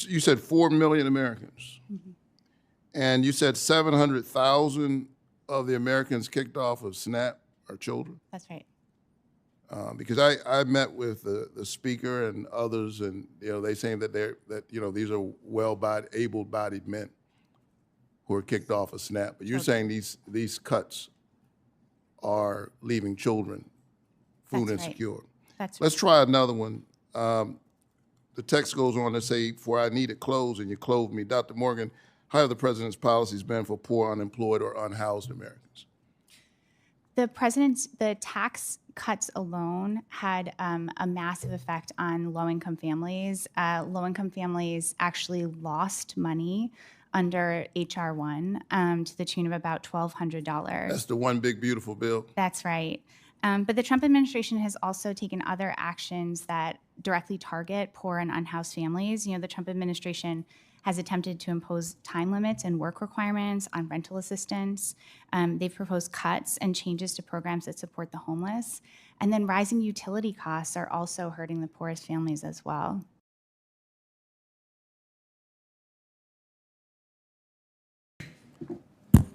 you said 4 million Americans, and you said 700,000 of the Americans kicked off of SNAP are children? That's right. Because I met with the speaker and others, and they saying that these are able-bodied men who are kicked off of SNAP. But you're saying these cuts are leaving children food That's right. insecure. That's Let's try another one. The text goes on to say, "For I needed clothes, and you clothed me." Dr. Morgan, how have the president's policies been for poor, unemployed, or unhoused Americans? The tax cuts alone had a massive effect on low-income families. Low-income families actually lost money under H.R. 1 to the tune of about $1,200. That's the one big, beautiful bill. That's right. But the Trump administration has also taken other actions that directly target poor and unhoused families. The Trump administration has attempted to impose time limits and work requirements on rental assistance. They've proposed cuts and changes to programs that support the homeless. And then rising utility costs are also hurting the poorest families as well.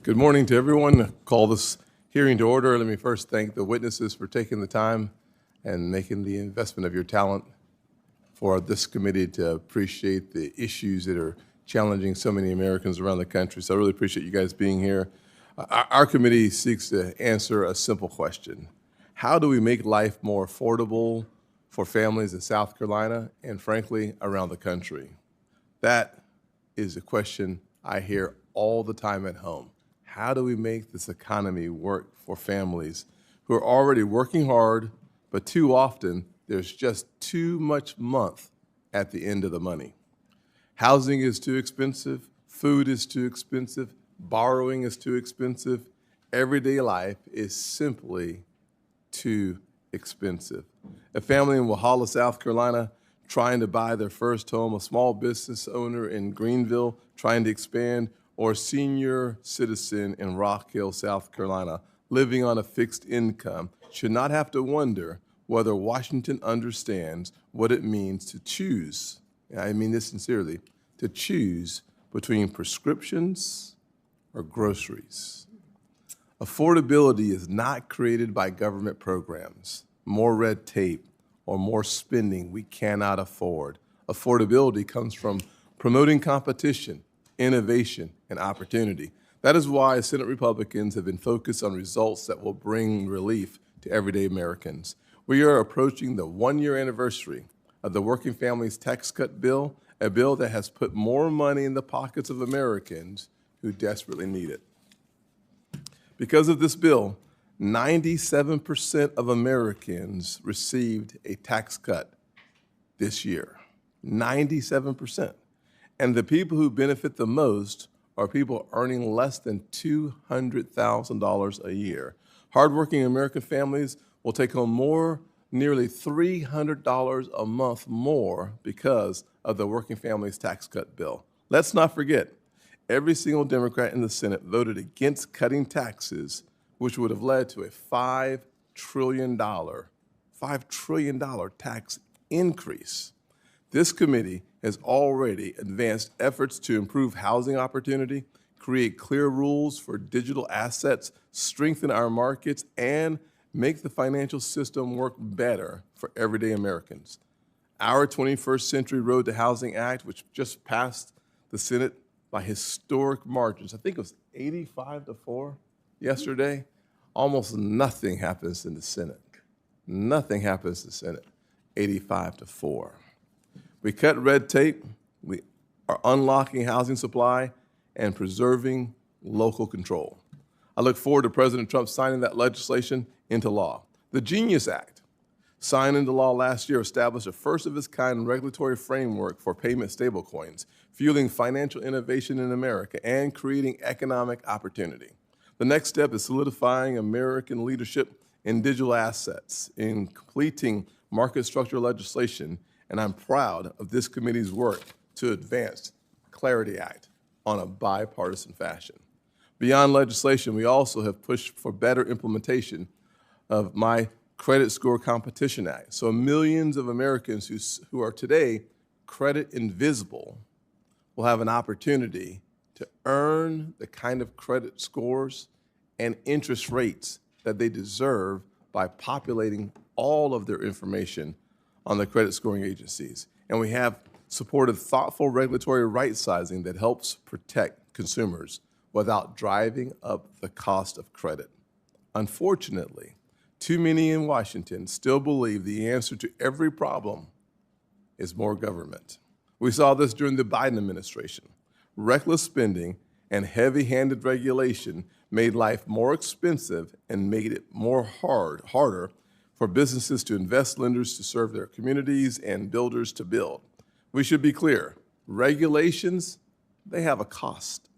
Good morning to everyone. I call this hearing to order. Let me first thank the witnesses for taking the time and making the investment of your talent for this committee to appreciate the issues that are challenging so many Americans around the country. So I really appreciate you guys being here. Our committee seeks to answer a simple question. How do we make life more affordable for families in South Carolina and, frankly, around the country? That is a question I hear all the time at home. How do we make this economy work for families who are already working hard, but too often there's just too much month at the end of the money? Housing is too expensive, food is too expensive, borrowing is too expensive. Everyday life is simply too expensive. A family in Walhalla, South Carolina, trying to buy their first home, a small business owner in Greenville trying to expand, or a senior citizen in Rock Hill, South Carolina, living on a fixed income should not have to wonder whether Washington understands what it means to choose, and I mean this sincerely, to choose between prescriptions or groceries. Affordability is not created by government programs, more red tape, or more spending we cannot afford. Affordability comes from promoting competition, innovation, and opportunity. That is why Senate Republicans have been focused on results that will bring relief to everyday Americans. We are approaching the one-year anniversary of the Working Families Tax Cut Bill, a bill that has put more money in the pockets of Americans who desperately need it. Because of this bill, 97% of Americans received a tax cut this year. 97%. And the people who benefit the most are people earning less than $200,000 a year. Hardworking American families will take home nearly $300 a month more because of the Working Families Tax Cut Bill. Let's not forget, every single Democrat in the Senate voted against cutting taxes, which would have led to a $5 trillion tax increase. This committee has already advanced efforts to improve housing opportunity, create clear rules for digital assets, strengthen our markets, and make the financial system work better for everyday Americans. Our 21st Century Road to Housing Act, which just passed the Senate by historic margins, I think it was 85-4 yesterday, almost nothing happens in the Senate. Nothing happens in the Senate, 85-4. We cut red tape, we are unlocking housing supply, and preserving local control. I look forward to President Trump signing that legislation into law. The Genius Act, signed into law last year, established a first-of-its-kind regulatory framework for payment stablecoins, fueling financial innovation in America and creating economic opportunity. The next step is solidifying American leadership in digital assets, in completing market structure legislation, and I'm proud of this committee's work to advance Clarity Act on a bipartisan fashion. Beyond legislation, we also have pushed for better implementation of my Credit Score Competition Act, so millions of Americans who are today credit invisible will have an opportunity to earn the kind of credit scores and interest rates that they deserve by populating all of their information on the credit scoring agencies. And we have supported thoughtful regulatory right sizing that helps protect consumers without driving up the cost of credit. Unfortunately, too many in Washington still believe the answer to every problem is more government. We saw this during the Biden administration. Reckless spending and heavy-handed regulation made life more expensive and made it harder for businesses to invest, lenders to serve their communities, and builders to build. We should be clear, regulations, they have a cost.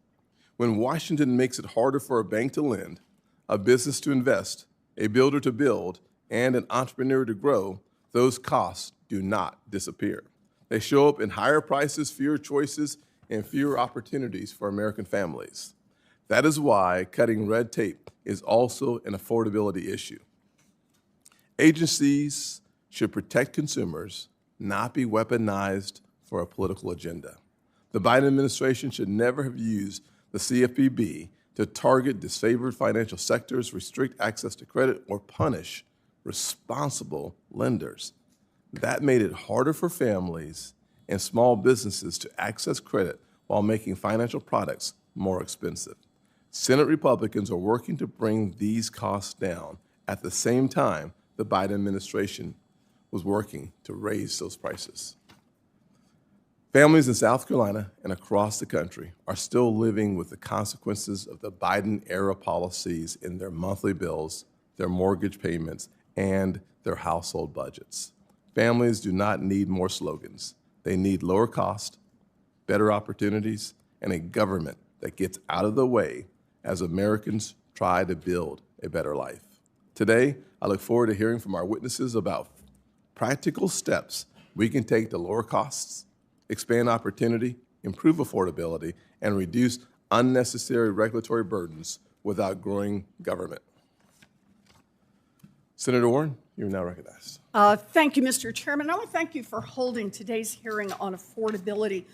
When Washington makes it harder for a bank to lend, a business to invest, a builder to build, and an entrepreneur to grow, those costs do not disappear. They show up in higher prices, fewer choices, and fewer opportunities for American families. That is why cutting red tape is also an affordability issue. Agencies should protect consumers, not be weaponized for a political agenda. The Biden administration should never have used the CFPB to target disfavored financial sectors, restrict access to credit, or punish responsible lenders. That made it harder for families and small businesses to access credit while making financial products more expensive. Senate Republicans are working to bring these costs down at the same time the Biden administration was working to raise those prices. Families in South Carolina and across the country are still living with the consequences of the Biden-era policies in their monthly bills, their mortgage payments, and their household budgets. Families do not need more slogans. They need lower cost, better opportunities, and a government that gets out of the way as Americans try to build a better life. Today, I look forward to hearing from our witnesses about practical steps we can take to lower costs, expand opportunity, improve affordability, and reduce unnecessary regulatory burdens without growing government. Senator Warren, you're now recognized. Thank you, Mr. Chairman. I want to thank you for holding today's hearing on affordability.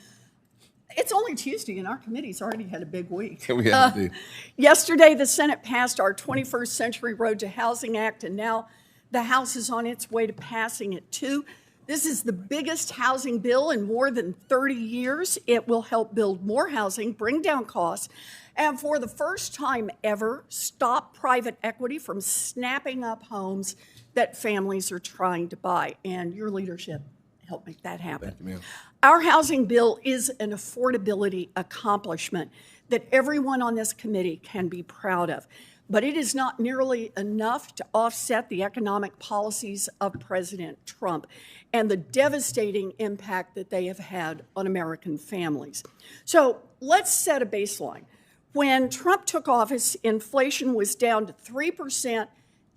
It's only Tuesday, and our committee's already had a big week. We have to do. Yesterday, the Senate passed our 21st Century Road to Housing Act, and now the House is on its way to passing it, too. This is the biggest housing bill in more than 30 years. It will help build more housing, bring down costs, and for the first time ever, stop private equity from snapping up homes that families are trying to buy. And your leadership helped make that happen. Thank you, ma'am. Our housing bill is an affordability accomplishment that everyone on this committee can be proud of. But it is not nearly enough to offset the economic policies of President Trump and the devastating impact that they have had on American families. So let's set a baseline. When Trump took office, inflation was down to 3%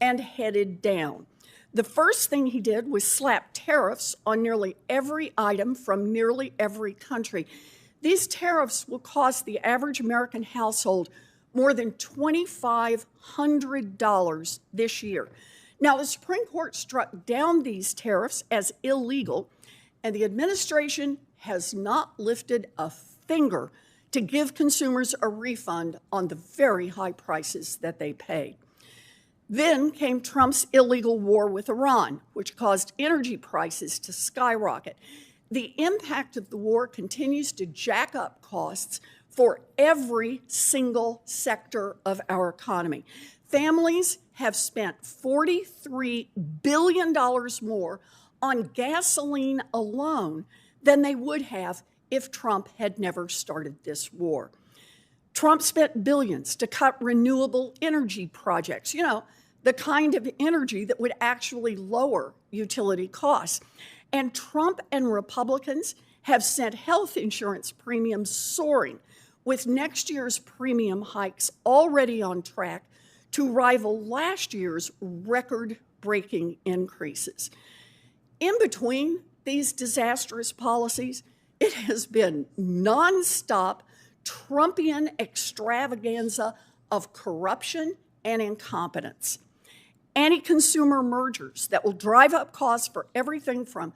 and headed down. The first thing he did was slap tariffs on nearly every item from nearly every country. These tariffs will cost the average American household more than $2,500 this year. Now, the Supreme Court struck down these tariffs as illegal, and the administration has not lifted a finger to give consumers a refund on the very high prices that they paid. Then came Trump's illegal war with Iran, which caused energy prices to skyrocket. The impact of the war continues to jack up costs for every single sector of our economy. Families have spent $43 billion more on gasoline alone than they would have if Trump had never started this war. Trump spent billions to cut renewable energy projects, the kind of energy that would actually lower utility costs. And Trump and Republicans have sent health insurance premiums soaring, with next year's premium hikes already on track to rival last year's record-breaking increases. In between these disastrous policies, it has been nonstop Trumpian extravaganza of corruption and incompetence. Anti-consumer mergers that will drive up costs for everything from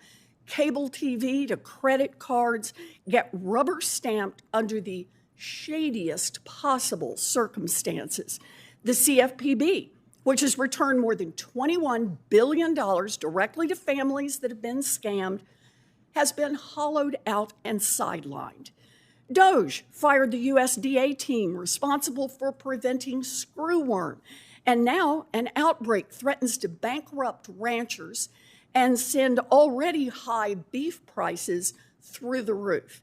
cable TV to credit cards get rubber stamped under the shadiest possible circumstances. The CFPB, which has returned more than $21 billion directly to families that have been scammed, has been hollowed out and sidelined. DOJ fired the USDA team responsible for preventing screwworm, and now an outbreak threatens to bankrupt ranchers and send already high beef prices through the roof.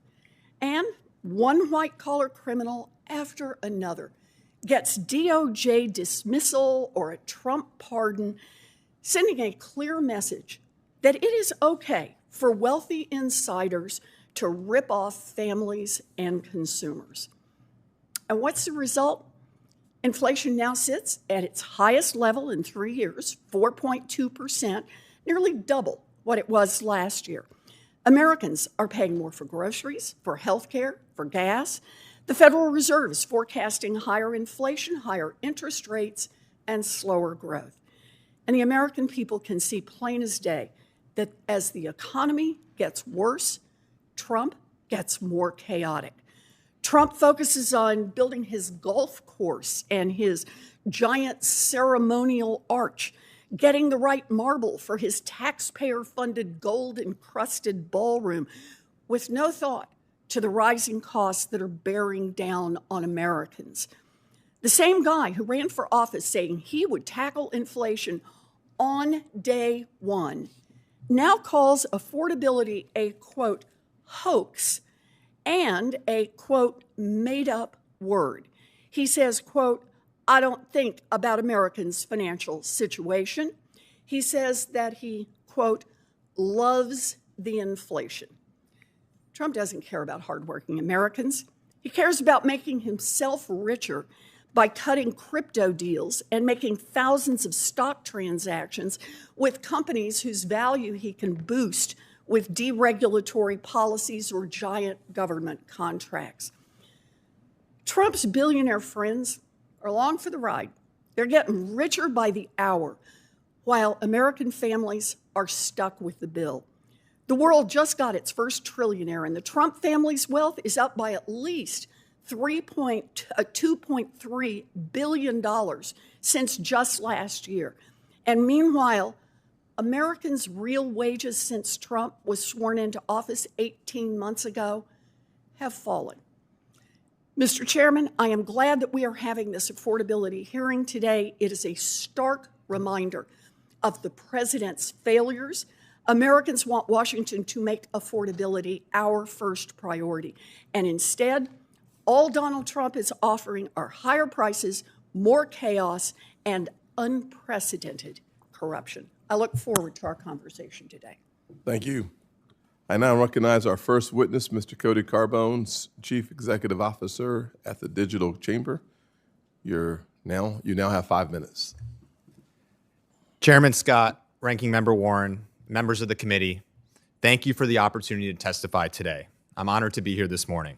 And one white-collar criminal after another gets DOJ dismissal or a Trump pardon, sending a clear message that it is okay for wealthy insiders to rip off families and consumers. And what's the result? Inflation now sits at its highest level in 3 years, 4.2%, nearly double what it was last year. Americans are paying more for groceries, for health care, for gas. The Federal Reserve is forecasting higher inflation, higher interest rates, and slower growth. And the American people can see plain as day that as the economy gets worse, Trump gets more chaotic. Trump focuses on building his golf course and his giant ceremonial arch, getting the right marble for his taxpayer-funded gold-encrusted ballroom, with no thought to the rising costs that are bearing down on Americans. The same guy who ran for office saying he would tackle inflation on day one now calls affordability a, quote, hoax and a, quote, made-up word. He says, quote, I don't think about Americans' financial situation. He says that he, quote, loves the inflation. Trump doesn't care about hardworking Americans. He cares about making himself richer by cutting crypto deals and making thousands of stock transactions with companies whose value he can boost with deregulatory policies or giant government contracts. Trump's billionaire friends are along for the ride. They're getting richer by the hour, while American families are stuck with the bill. The world just got its first trillionaire, and the Trump family's wealth is up by at least $2.3 billion since just last year. And meanwhile, Americans' real wages since Trump was sworn into office 18 months ago have fallen. Mr. Chairman, I am glad that we are having this affordability hearing today. It is a stark reminder of the president's failures. Americans want Washington to make affordability our first priority. And instead, all Donald Trump is offering are higher prices, more chaos, and unprecedented corruption. I look forward to our conversation today. Thank you. I now recognize our first witness, Mr. Cody Carbone, Chief Executive Officer at the Digital Chamber. You now have 5 minutes. Chairman Scott, Ranking Member Warren, members of the committee, thank you for the opportunity to testify today. I'm honored to be here this morning.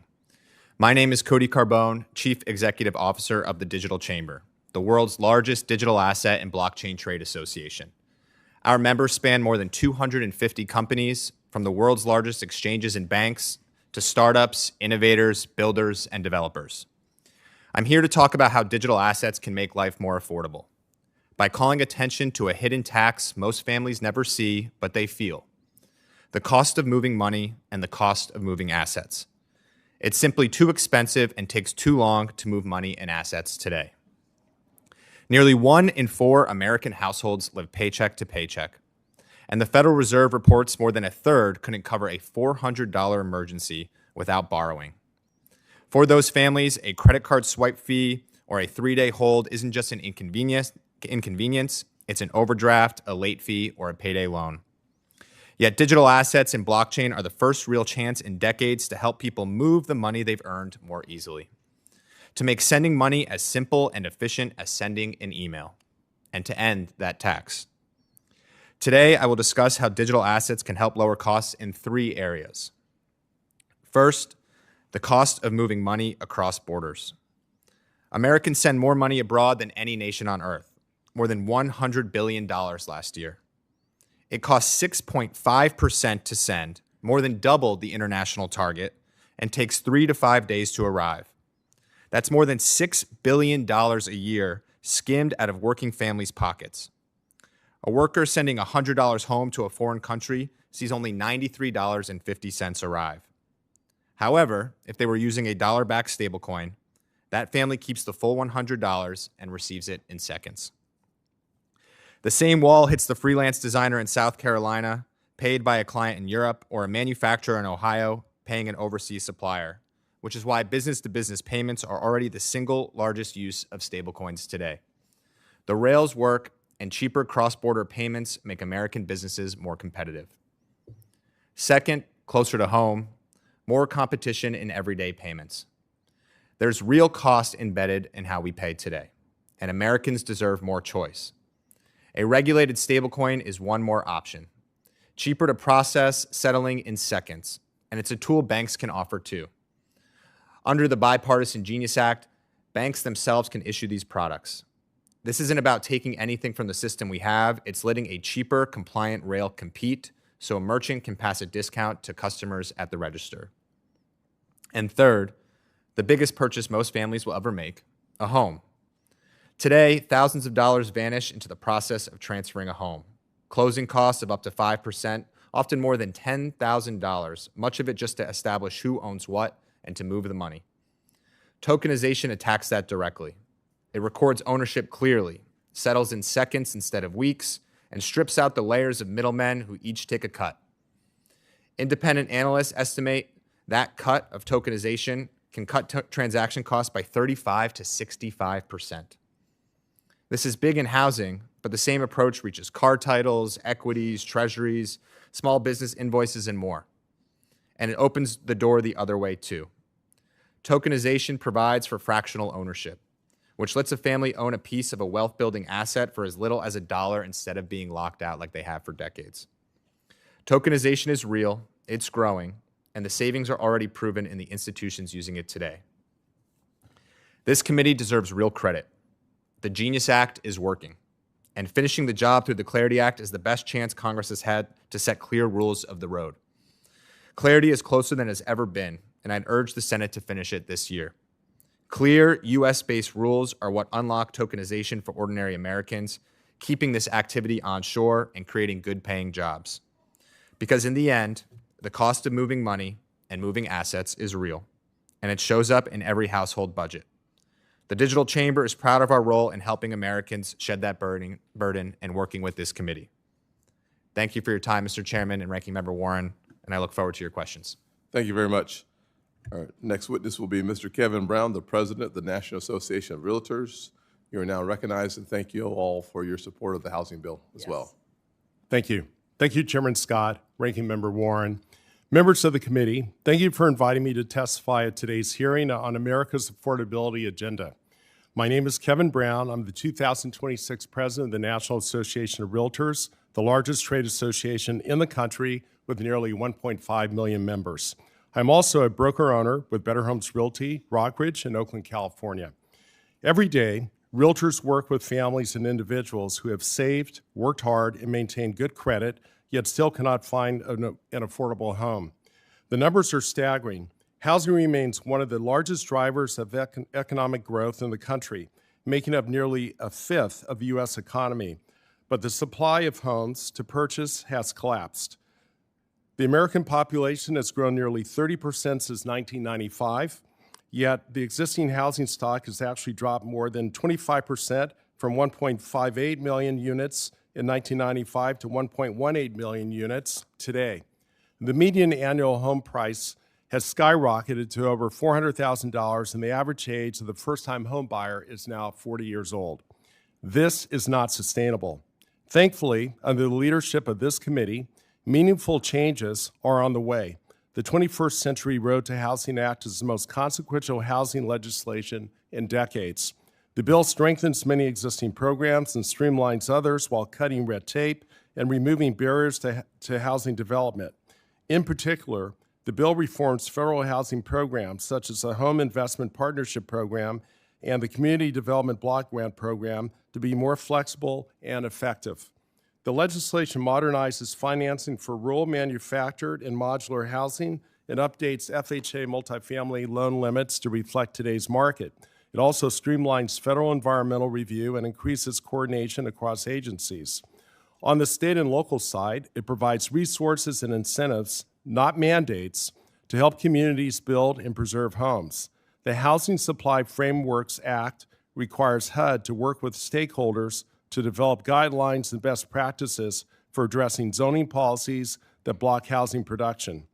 My name is Cody Carbone, Chief Executive Officer of the Digital Chamber, the world's largest digital asset and blockchain trade association. Our members span more than 250 companies, from the world's largest exchanges and banks to startups, innovators, builders, and developers. I'm here to talk about how digital assets can make life more affordable by calling attention to a hidden tax most families never see, but they feel: the cost of moving money and the cost of moving assets. It's simply too expensive and takes too long to move money and assets today. Nearly 1 in 4 American households live paycheck to paycheck, and the Federal Reserve reports more than a third couldn't cover a $400 emergency without borrowing. For those families, a credit card swipe fee or a 3-day hold isn't just an inconvenience, it's an overdraft, a late fee, or a payday loan. Yet digital assets and blockchain are the first real chance in decades to help people move the money they've earned more easily, to make sending money as simple and efficient as sending an email, and to end that tax. Today, I will discuss how digital assets can help lower costs in 3 areas. First, the cost of moving money across borders. Americans send more money abroad than any nation on earth, more than $100 billion last year. It costs 6.5% to send, more than double the international target, and takes 3 to 5 days to arrive. That's more than $6 billion a year skimmed out of working families' pockets. A worker sending $100 home to a foreign country sees only $93.50 arrive. However, if they were using a dollar-backed stablecoin, that family keeps the full $100 and receives it in seconds. The same wall hits the freelance designer in South Carolina, paid by a client in Europe, or a manufacturer in Ohio, paying an overseas supplier, which is why business-to-business payments are already the single largest use of stablecoins today. The rails work, and cheaper cross-border payments make American businesses more competitive. Second, closer to home, more competition in everyday payments. There's real cost embedded in how we pay today, and Americans deserve more choice. A regulated stablecoin is one more option. Cheaper to process, settling in seconds, and it's a tool banks can offer too. Under the Bipartisan Genius Act, banks themselves can issue these products. This isn't about taking anything from the system we have, it's letting a cheaper, compliant rail compete so a merchant can pass a discount to customers at the register. And third, the biggest purchase most families will ever make, a home. Today, thousands of dollars vanish into the process of transferring a home. Closing costs of up to 5%, often more than $10,000, much of it just to establish who owns what and to move the money. Tokenization attacks that directly. It records ownership clearly, settles in seconds instead of weeks, and strips out the layers of middlemen who each take a cut. Independent analysts estimate that cut of tokenization can cut transaction costs by 35 to 65%. This is big in housing, but the same approach reaches car titles, equities, treasuries, small business invoices, and more. And it opens the door the other way too. Tokenization provides for fractional ownership, which lets a family own a piece of a wealth-building asset for as little as $1 instead of being locked out like they have for decades. Tokenization is real, it's growing, and the savings are already proven in the institutions using it today. This committee deserves real credit. The Genius Act is working, and finishing the job through the Clarity Act is the best chance Congress has had to set clear rules of the road. Clarity is closer than it's ever been, and I'd urge the Senate to finish it this year. Clear, US-based rules are what unlock tokenization for ordinary Americans, keeping this activity onshore and creating good-paying jobs. Because in the end, the cost of moving money and moving assets is real, and it shows up in every household budget. The Digital Chamber is proud of our role in helping Americans shed that burden and working with this committee. Thank you for your time, Mr. Chairman and Ranking Member Warren, and I look forward to your questions. Thank you very much. All right, next witness will be Mr. Kevin Brown, the President of the National Association of Realtors. You are now recognized, and thank you all for your support of the housing bill as well. Thank you. Thank you, Chairman Scott, Ranking Member Warren. Members of the committee, thank you for inviting me to testify at today's hearing on America's affordability agenda. My name is Kevin Brown. I'm the 2026 President of the National Association of Realtors, the largest trade association in the country with nearly 1.5 million members. I'm also a broker-owner with Better Homes Realty, Rockridge, in Oakland, California. Every day, realtors work with families and individuals who have saved, worked hard, and maintained good credit, yet still cannot find an affordable home. The numbers are staggering. Housing remains one of the largest drivers of economic growth in the country, making up nearly a fifth of the U.S. economy. But the supply of homes to purchase has collapsed. The American population has grown nearly 30% since 1995, yet the existing housing stock has actually dropped more than 25% from 1.58 million units in 1995 to 1.18 million units today. The median annual home price has skyrocketed to over $400,000, and the average age of the first-time home buyer is now 40 years old. This is not sustainable. Thankfully, under the leadership of this committee, meaningful changes are on the way. The 21st Century Road to Housing Act is the most consequential housing legislation in decades. The bill strengthens many existing programs and streamlines others while cutting red tape and removing barriers to housing development. In particular, the bill reforms federal housing programs such as the Home Investment Partnership Program and the Community Development Block Grant Program to be more flexible and effective. The legislation modernizes financing for rural manufactured and modular housing and updates FHA multifamily loan limits to reflect today's market. It also streamlines federal environmental review and increases coordination across agencies. On the state and local side, it provides resources and incentives, not mandates, to help communities build and preserve homes. The Housing Supply Frameworks Act requires HUD to work with stakeholders to develop guidelines and best practices for addressing zoning policies that block housing production.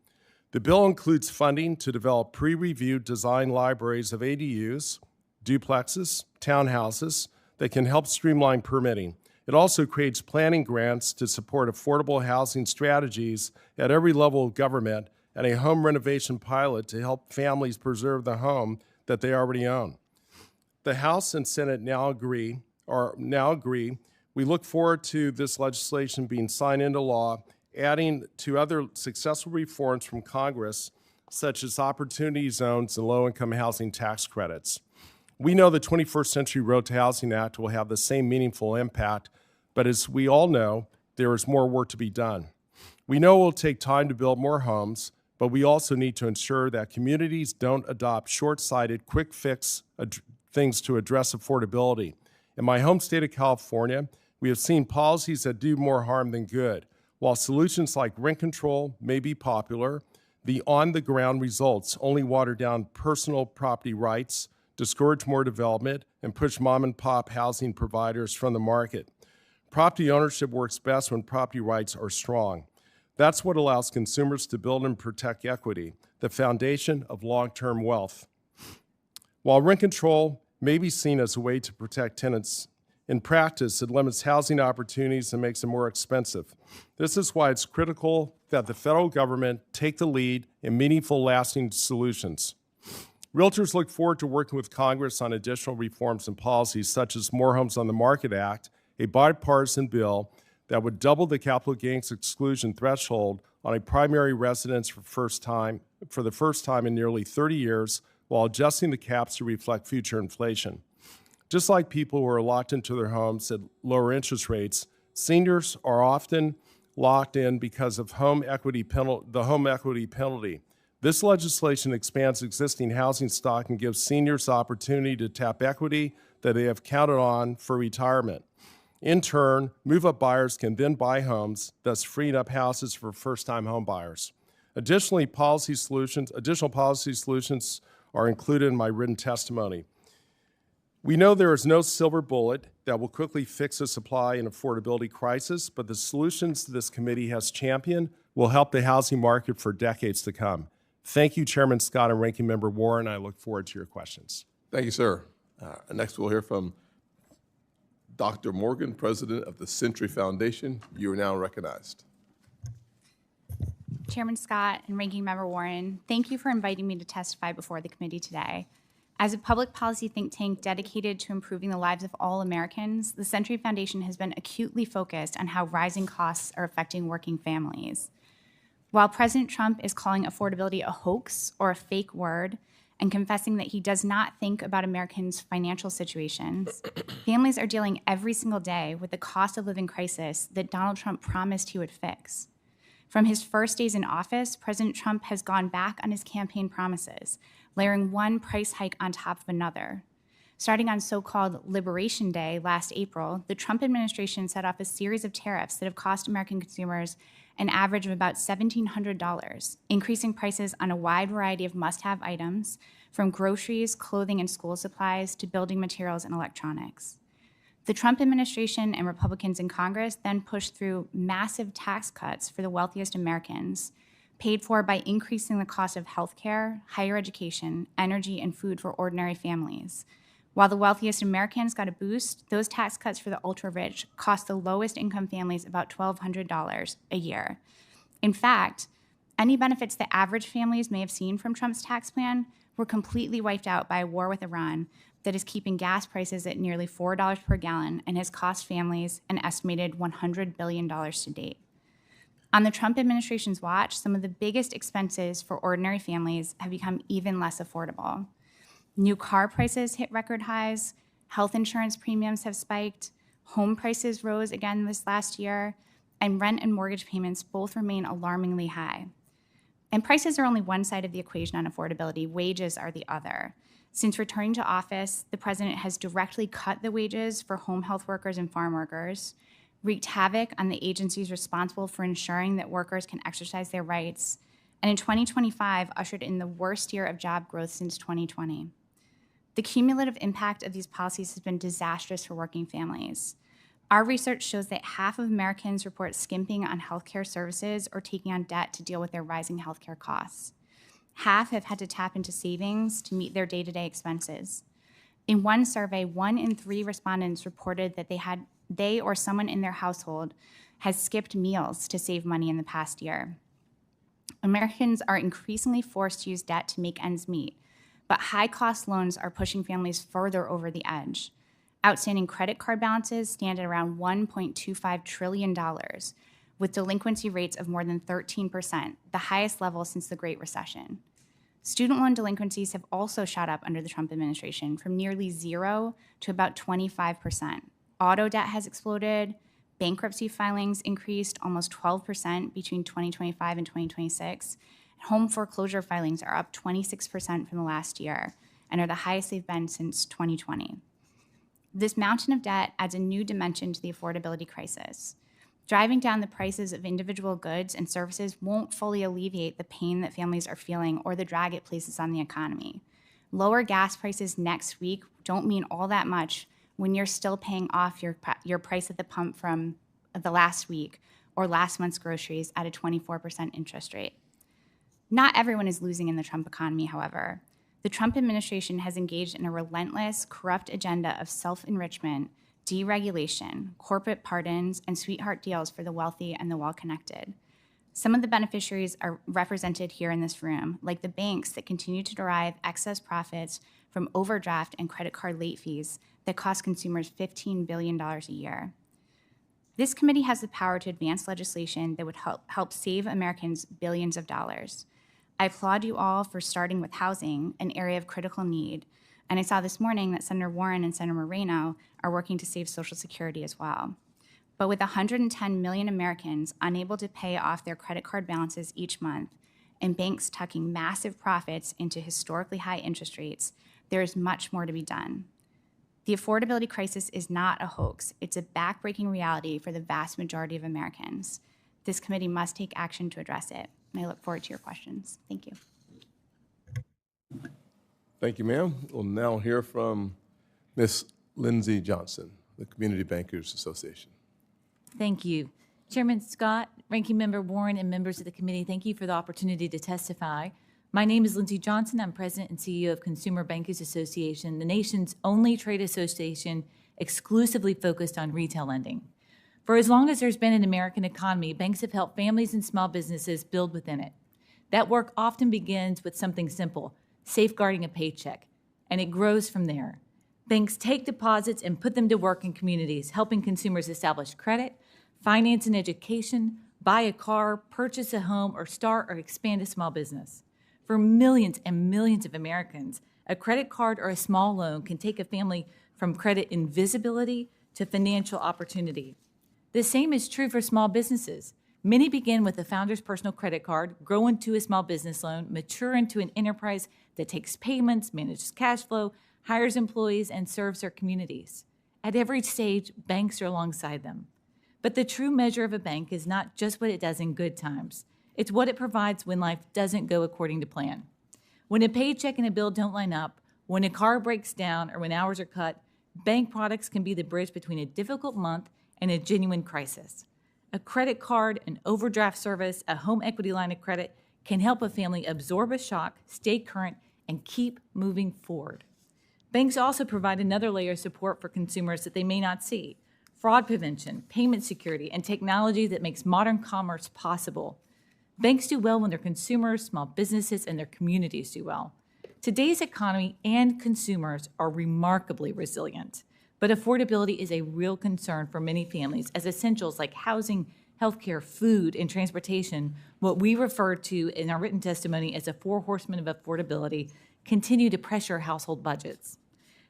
The bill includes funding to develop pre-reviewed design libraries of ADUs, duplexes, townhouses that can help streamline permitting. It also creates planning grants to support affordable housing strategies at every level of government and a home renovation pilot to help families preserve the home that they already own. The House and Senate now agree. We look forward to this legislation being signed into law, adding to other successful reforms from Congress, such as opportunity zones and low-income housing tax credits. We know the 21st Century Road to Housing Act will have the same meaningful impact, but as we all know, there is more work to be done. We know it will take time to build more homes, but we also need to ensure that communities don't adopt short-sighted, quick-fix things to address affordability. In my home state of California, we have seen policies that do more harm than good. While solutions like rent control may be popular, the on-the-ground results only water down personal property rights, discourage more development, and push mom-and-pop housing providers from the market. Property ownership works best when property rights are strong. That's what allows consumers to build and protect equity, the foundation of long-term wealth. While rent control may be seen as a way to protect tenants, in practice, it limits housing opportunities and makes them more expensive. This is why it's critical that the federal government take the lead in meaningful, lasting solutions. Realtors look forward to working with Congress on additional reforms and policies such as More Homes on the Market Act, a bipartisan bill that would double the capital gains exclusion threshold on a primary residence for the first time in nearly 30 years, while adjusting the caps to reflect future inflation. Just like people who are locked into their homes at lower interest rates, seniors are often locked in because of the home equity penalty. This legislation expands existing housing stock and gives seniors the opportunity to tap equity that they have counted on for retirement. In turn, move-up buyers can then buy homes, thus freeing up houses for first-time home buyers. Additional policy solutions are included in my written testimony. We know there is no silver bullet that will quickly fix the supply and affordability crisis, but the solutions this committee has championed will help the housing market for decades to come. Thank you, Chairman Scott and Ranking Member Warren. I look forward to your questions. Thank you, sir. Next, we'll hear from Dr. Morgan, President of the Century Foundation. You are now recognized. Chairman Scott and Ranking Member Warren, thank you for inviting me to testify before the committee today. As a public policy think tank dedicated to improving the lives of all Americans, the Century Foundation has been acutely focused on how rising costs are affecting working families. While President Trump is calling affordability a hoax or a fake word and confessing that he does not think about Americans' financial situations, families are dealing every single day with the cost of living crisis that Donald Trump promised he would fix. From his first days in office, President Trump has gone back on his campaign promises, layering one price hike on top of another. Starting on so-called Liberation Day last April, the Trump administration set off a series of tariffs that have cost American consumers an average of about $1,700, increasing prices on a wide variety of must-have items, from groceries, clothing, and school supplies to building materials and electronics. The Trump administration and Republicans in Congress then pushed through massive tax cuts for the wealthiest Americans, paid for by increasing the cost of health care, higher education, energy, and food for ordinary families. While the wealthiest Americans got a boost, those tax cuts for the ultra-rich cost the lowest income families about $1,200 a year. In fact, any benefits that average families may have seen from Trump's tax plan were completely wiped out by a war with Iran that is keeping gas prices at nearly $4 per gallon and has cost families an estimated $100 billion to date. On the Trump administration's watch, some of the biggest expenses for ordinary families have become even less affordable. New car prices hit record highs, health insurance premiums have spiked, Home prices rose again this last year, and rent and mortgage payments both remain alarmingly high. And prices are only one side of the equation on affordability. Wages are the other. Since returning to office, the president has directly cut the wages for home health workers and farm workers, wreaked havoc on the agencies responsible for ensuring that workers can exercise their rights, and in 2025 ushered in the worst year of job growth since 2020. The cumulative impact of these policies has been disastrous for working families. Our research shows that half of Americans report skimping on healthcare services or taking on debt to deal with their rising healthcare costs. Half have had to tap into savings to meet their day-to-day expenses. In one survey, 1 in 3 respondents reported that they or someone in their household has skipped meals to save money in the past year. Americans are increasingly forced to use debt to make ends meet, but high-cost loans are pushing families further over the edge. Outstanding credit card balances stand at around $1.25 trillion, with delinquency rates of more than 13%, the highest level since the Great Recession. Student loan delinquencies have also shot up under the Trump administration, from nearly 0 to about 25%. Auto debt has exploded. Bankruptcy filings increased almost 12% between 2025 and 2026. Home foreclosure filings are up 26% from the last year and are the highest they've been since 2020. This mountain of debt adds a new dimension to the affordability crisis. Driving down the prices of individual goods and services won't fully alleviate the pain that families are feeling or the drag it places on the economy. Lower gas prices next week don't mean all that much when you're still paying off your price at the pump from the last week or last month's groceries at a 24% interest rate. Not everyone is losing in the Trump economy, however. The Trump administration has engaged in a relentless, corrupt agenda of self-enrichment, deregulation, corporate pardons, and sweetheart deals for the wealthy and the well-connected. Some of the beneficiaries are represented here in this room, like the banks that continue to derive excess profits from overdraft and credit card late fees that cost consumers $15 billion a year. This committee has the power to advance legislation that would help save Americans billions of dollars. I applaud you all for starting with housing, an area of critical need, and I saw this morning that Senator Warren and Senator Moreno are working to save Social Security as well. But with 110 million Americans unable to pay off their credit card balances each month and banks tucking massive profits into historically high interest rates, there is much more to be done. The affordability crisis is not a hoax. It's a backbreaking reality for the vast majority of Americans. This committee must take action to address it, and I look forward to your questions. Thank you. Thank you, ma'am. We'll now hear from Ms. Lindsay Johnson, the Community Bankers Association. Thank you. Chairman Scott, Ranking Member Warren, and members of the committee, thank you for the opportunity to testify. My name is Lindsay Johnson. I'm President and CEO of Consumer Bankers Association, the nation's only trade association exclusively focused on retail lending. For as long as there's been an American economy, banks have helped families and small businesses build within it. That work often begins with something simple, safeguarding a paycheck, and it grows from there. Banks take deposits and put them to work in communities, helping consumers establish credit, finance an education, buy a car, purchase a home, or start or expand a small business. For millions and millions of Americans, a credit card or a small loan can take a family from credit invisibility to financial opportunity. The same is true for small businesses. Many begin with a founder's personal credit card, grow into a small business loan, mature into an enterprise that takes payments, manages cash flow, hires employees, and serves their communities. At every stage, banks are alongside them. But the true measure of a bank is not just what it does in good times. It's what it provides when life doesn't go according to plan. When a paycheck and a bill don't line up, when a car breaks down, or when hours are cut, bank products can be the bridge between a difficult month and a genuine crisis. A credit card, an overdraft service, a home equity line of credit can help a family absorb a shock, stay current, and keep moving forward. Banks also provide another layer of support for consumers that they may not see: fraud prevention, payment security, and technology that makes modern commerce possible. Banks do well when their consumers, small businesses, and their communities do well. Today's economy and consumers are remarkably resilient, but affordability is a real concern for many families as essentials like housing, healthcare, food, and transportation, what we refer to in our written testimony as the 4 horsemen of affordability, continue to pressure household budgets.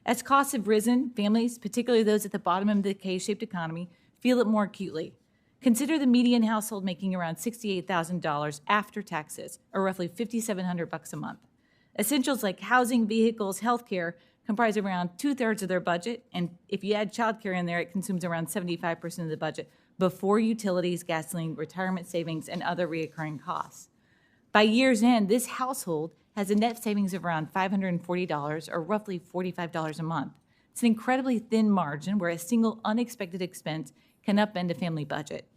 As costs have risen, families, particularly those at the bottom of the K-shaped economy, feel it more acutely. Consider the median household making around $68,000 after taxes, or roughly $5,700 a month. Essentials like housing, vehicles, healthcare comprise around 2/3 of their budget, and if you add childcare in there, it consumes around 75% of the budget before utilities, gasoline, retirement savings, and other recurring costs. By year's end, this household has a net savings of around $540, or roughly $45 a month. It's an incredibly thin margin where a single unexpected expense can upend a family budget.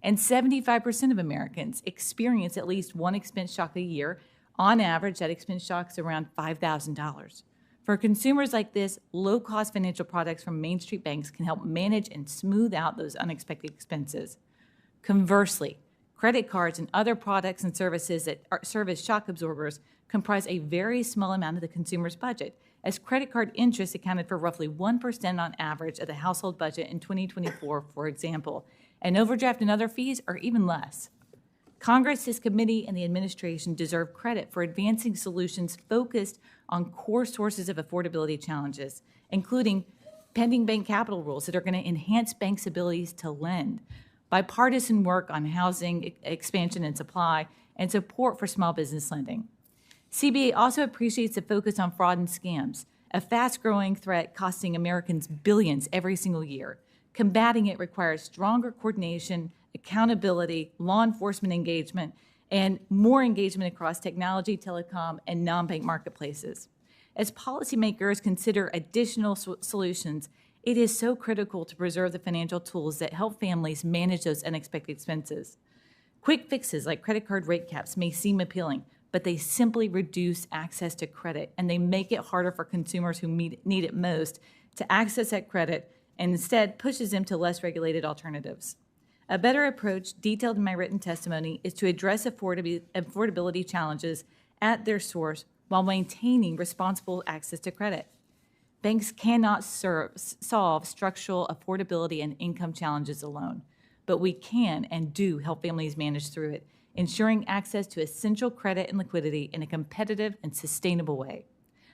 And 75% of Americans experience at least one expense shock a year. On average, that expense shock is around $5,000. For consumers like this, low-cost financial products from Main Street banks can help manage and smooth out those unexpected expenses. Conversely, credit cards and other products and services that serve as shock absorbers comprise a very small amount of the consumer's budget, as credit card interest accounted for roughly 1% on average of the household budget in 2024, for example, and overdraft and other fees are even less. Congress, this committee, and the administration deserve credit for advancing solutions focused on core sources of affordability challenges, including pending bank capital rules that are going to enhance banks' abilities to lend, bipartisan work on housing expansion and supply, and support for small business lending. CBA also appreciates the focus on fraud and scams, a fast-growing threat costing Americans billions every single year. Combating it requires stronger coordination, accountability, law enforcement engagement, and more engagement across technology, telecom, and non-bank marketplaces. As policymakers consider additional solutions, it is so critical to preserve the financial tools that help families manage those unexpected expenses. Quick fixes like credit card rate caps may seem appealing, but they simply reduce access to credit, and they make it harder for consumers who need it most to access that credit, and instead pushes them to less regulated alternatives. A better approach, detailed in my written testimony, is to address affordability challenges at their source while maintaining responsible access to credit. Banks cannot solve structural affordability and income challenges alone, but we can and do help families manage through it, ensuring access to essential credit and liquidity in a competitive and sustainable way.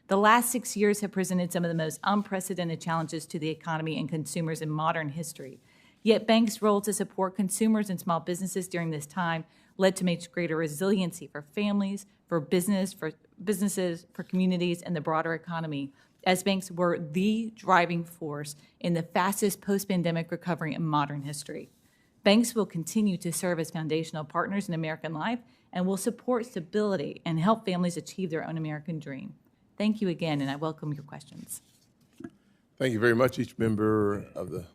The last 6 years have presented some of the most unprecedented challenges to the economy and consumers in modern history. Yet banks' role to support consumers and small businesses during this time led to much greater resiliency for families, for businesses, for communities, and the broader economy, as banks were the driving force in the fastest post-pandemic recovery in modern history. Banks will continue to serve as foundational partners in American life and will support stability and help families achieve their own American dream. Thank you again, and I welcome your questions. Thank you very much. Each member of the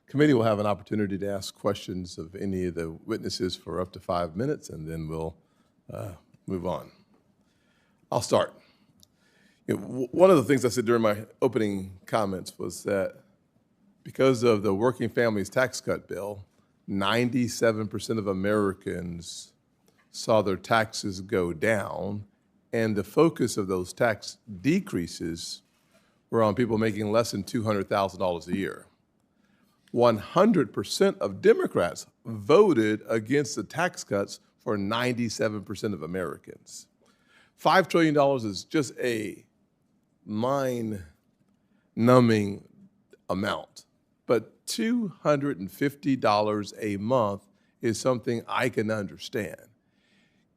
committee will have an opportunity to ask questions of any of the witnesses for up to 5 minutes, and then we'll move on. I'll start. One of the things I said during my opening comments was that because of the Working Families Tax Cut bill, 97% of Americans saw their taxes go down, and the focus of those tax decreases were on people making less than $200,000 a year. 100% of Democrats voted against the tax cuts for 97% of Americans. $5 trillion is just a mind-numbing amount, but $250 a month is something I can understand.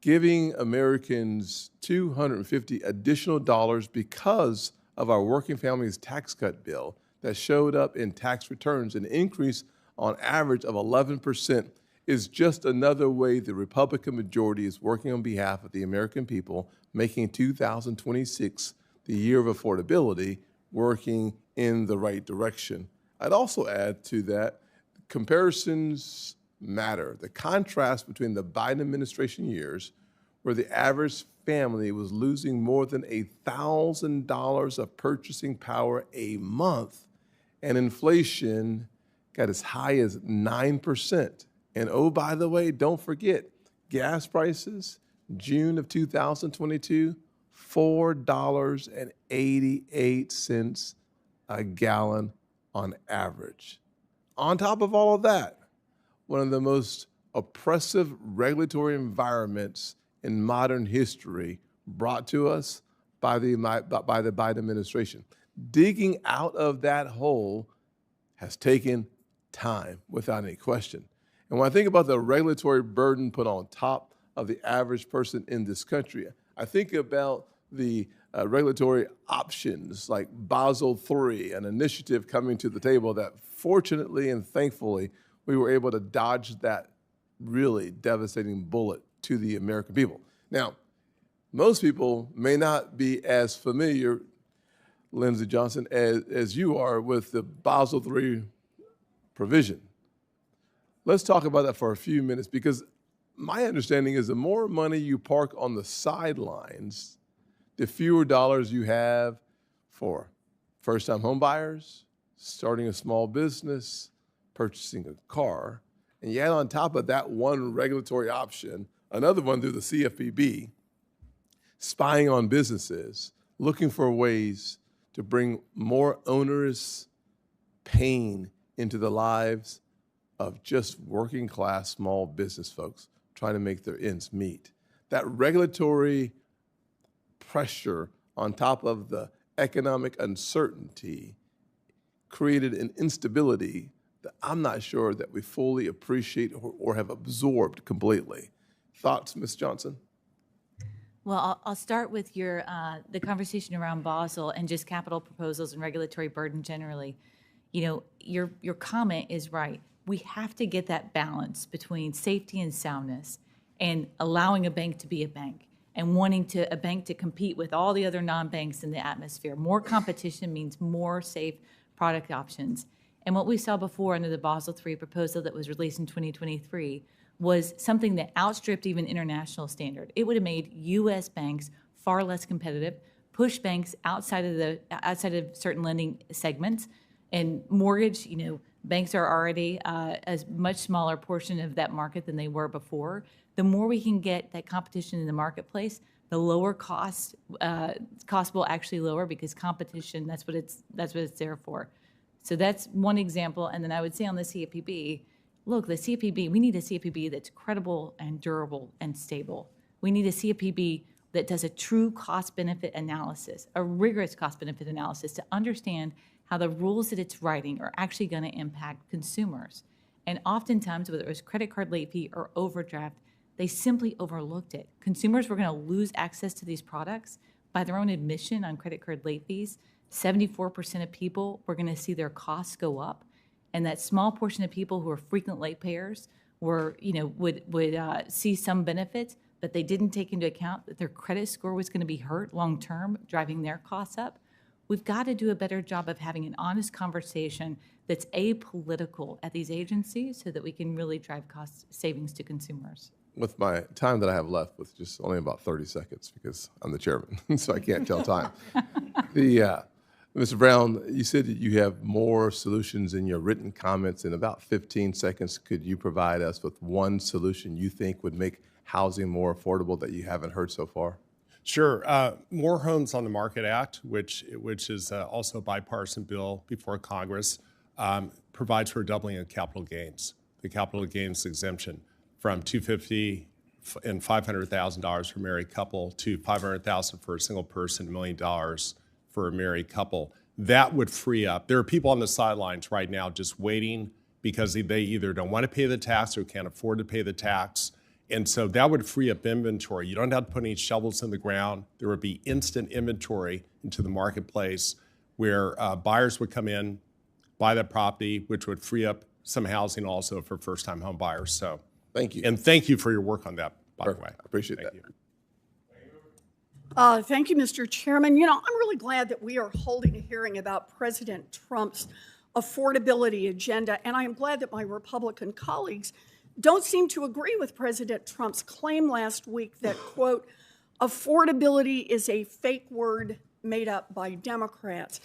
Giving Americans $250 additional dollars because of our Working Families Tax Cut bill that showed up in tax returns, an increase on average of 11%, is just another way the Republican majority is working on behalf of the American people, making 2026 the year of affordability, working in the right direction. I'd also add to that, comparisons matter. The contrast between the Biden administration years, where the average family was losing more than $1,000 of purchasing power a month, and inflation got as high as 9%. And oh, by the way, don't forget, gas prices, June of 2022, $4.88 a gallon on average. On top of all of that, one of the most oppressive regulatory environments in modern history brought to us by the Biden administration. digging out of that hole has taken time, without any question. And when I think about the regulatory burden put on top of the average person in this country, I think about the regulatory options like Basel III, an initiative coming to the table that fortunately and thankfully we were able to dodge that really devastating bullet to the American people. Now, most people may not be as familiar, Lindsey Johnson, as you are with the Basel III provision. Let's talk about that for a few minutes, because my understanding is the more money you park on the sidelines, the fewer dollars you have for first-time home buyers, starting a small business, purchasing a car, and you add on top of that one regulatory option, another one through the CFPB, spying on businesses, looking for ways to bring more onerous pain into the lives of just working class small business folks trying to make their ends meet. That regulatory pressure on top of the economic uncertainty created an instability that I'm not sure that we fully appreciate or have absorbed completely. Thoughts, Ms. Johnson? Well, I'll start with your the conversation around Basel and just capital proposals and regulatory burden generally. You know, your comment is right. We have to get that balance between safety and soundness and allowing a bank to be a bank and wanting a bank to compete with all the other non-banks in the atmosphere. More competition means more safe product options. And what we saw before under the Basel III proposal that was released in 2023 was something that outstripped even international standard. It would have made U.S. banks far less competitive, pushed banks outside of certain lending segments. And mortgage, you know, banks are already a much smaller portion of that market than they were before. The more we can get that competition in the marketplace, the lower cost will actually lower, because competition, that's what it's there for. So that's one example. And then I would say on the CFPB, look, the CFPB, we need a CFPB that's credible and durable and stable. We need a CFPB that does a true cost-benefit analysis, a rigorous cost-benefit analysis to understand how the rules that it's writing are actually going to impact consumers. And oftentimes, whether it was credit card late fee or overdraft, they simply overlooked it. Consumers were going to lose access to these products by their own admission on credit card late fees. 74% of people were going to see their costs go up. And that small portion of people who are frequent late payers would see some benefits, but they didn't take into account that their credit score was going to be hurt long term, driving their costs up. We've got to do a better job of having an honest conversation that's apolitical at these agencies so that we can really drive cost savings to consumers. With my time that I have left, with just only about 30 seconds, because I'm the chairman, so I can't tell time. Mr. Brown, you said that you have more solutions in your written comments. In about 15 seconds, could you provide us with one solution you think would make housing more affordable that you haven't heard so far? Sure. More Homes on the Market Act, which is also a bipartisan bill before Congress, provides for doubling of capital gains, the capital gains exemption from $250,000 and $500,000 for a married couple to $500,000 for a single person, $1 million for a married couple. That would free up. There are people on the sidelines right now just waiting because they either don't want to pay the tax or can't afford to pay the tax. And so that would free up inventory. You don't have to put any shovels in the ground. There would be instant inventory into the marketplace where buyers would come in, buy that property, which would free up some housing also for first-time home buyers. So thank you. And thank you for your work on that, by the way. I appreciate that. You. Thank you, Mr. Chairman. You know, I'm really glad that we are holding a hearing about President Trump's affordability agenda, and I am glad that my Republican colleagues don't seem to agree with President Trump's claim last week that, quote, affordability is a fake word made up by Democrats.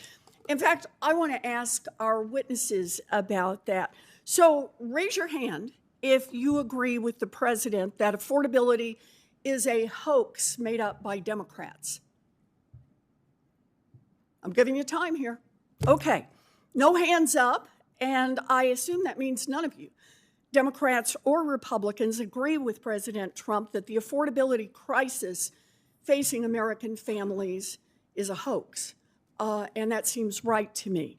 In fact, I want to ask our witnesses about that. So raise your hand if you agree with the president that affordability is a hoax made up by Democrats. I'm giving you time here. Okay, no hands up, and I assume that means none of you, Democrats or Republicans, agree with President Trump that the affordability crisis facing American families is a hoax. and that seems right to me.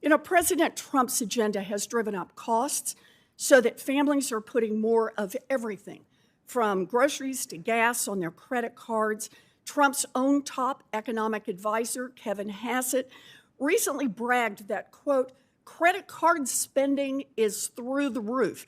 You know, President Trump's agenda has driven up costs so that families are putting more of everything, from groceries to gas, on their credit cards. Trump's own top economic advisor, Kevin Hassett, recently bragged that, quote, credit card spending is through the roof.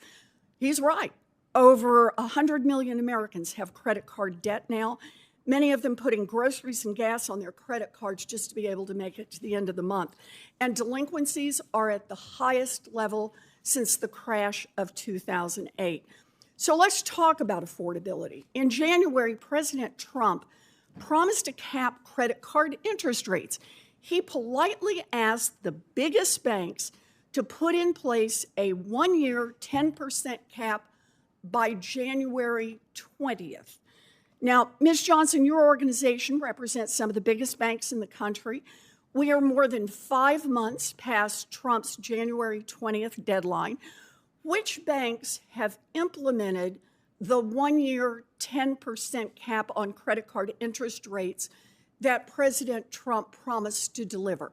He's right. Over 100 million Americans have credit card debt now, many of them putting groceries and gas on their credit cards just to be able to make it to the end of the month. And delinquencies are at the highest level since the crash of 2008. So let's talk about affordability. In January, President Trump promised to cap credit card interest rates. He politely asked the biggest banks to put in place a one-year 10% cap by January 20th. Now, Ms. Johnson, your organization represents some of the biggest banks in the country. We are more than 5 months past Trump's January 20th deadline. Which banks have implemented the one-year 10% cap on credit card interest rates that President Trump promised to deliver?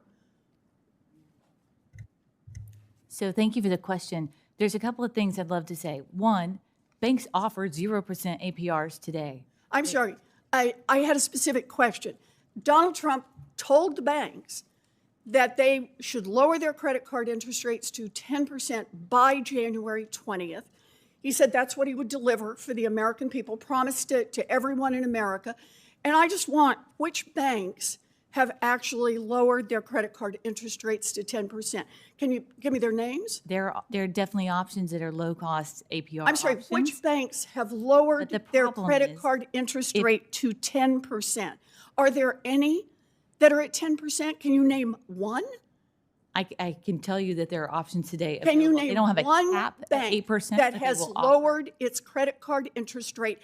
So thank you for the question. There's a couple of things I'd love to say. One, banks offer 0% APRs today. I'm sorry, I had a specific question. Donald Trump told the banks that they should lower their credit card interest rates to 10% by January 20th. He said that's what he would deliver for the American people, promised it to everyone in America. And I just want, which banks have actually lowered their credit card interest rates to 10%? Can you give me their names? There are definitely options that are low-cost APR I'm sorry, options. which banks have lowered But the their problem credit is card interest rate to 10%? Are there any that are at 10%? Can you name one? I can tell you that there are options today. Can you available. They name don't have a one cap at bank 8% that they has will offer. lowered its credit card interest rate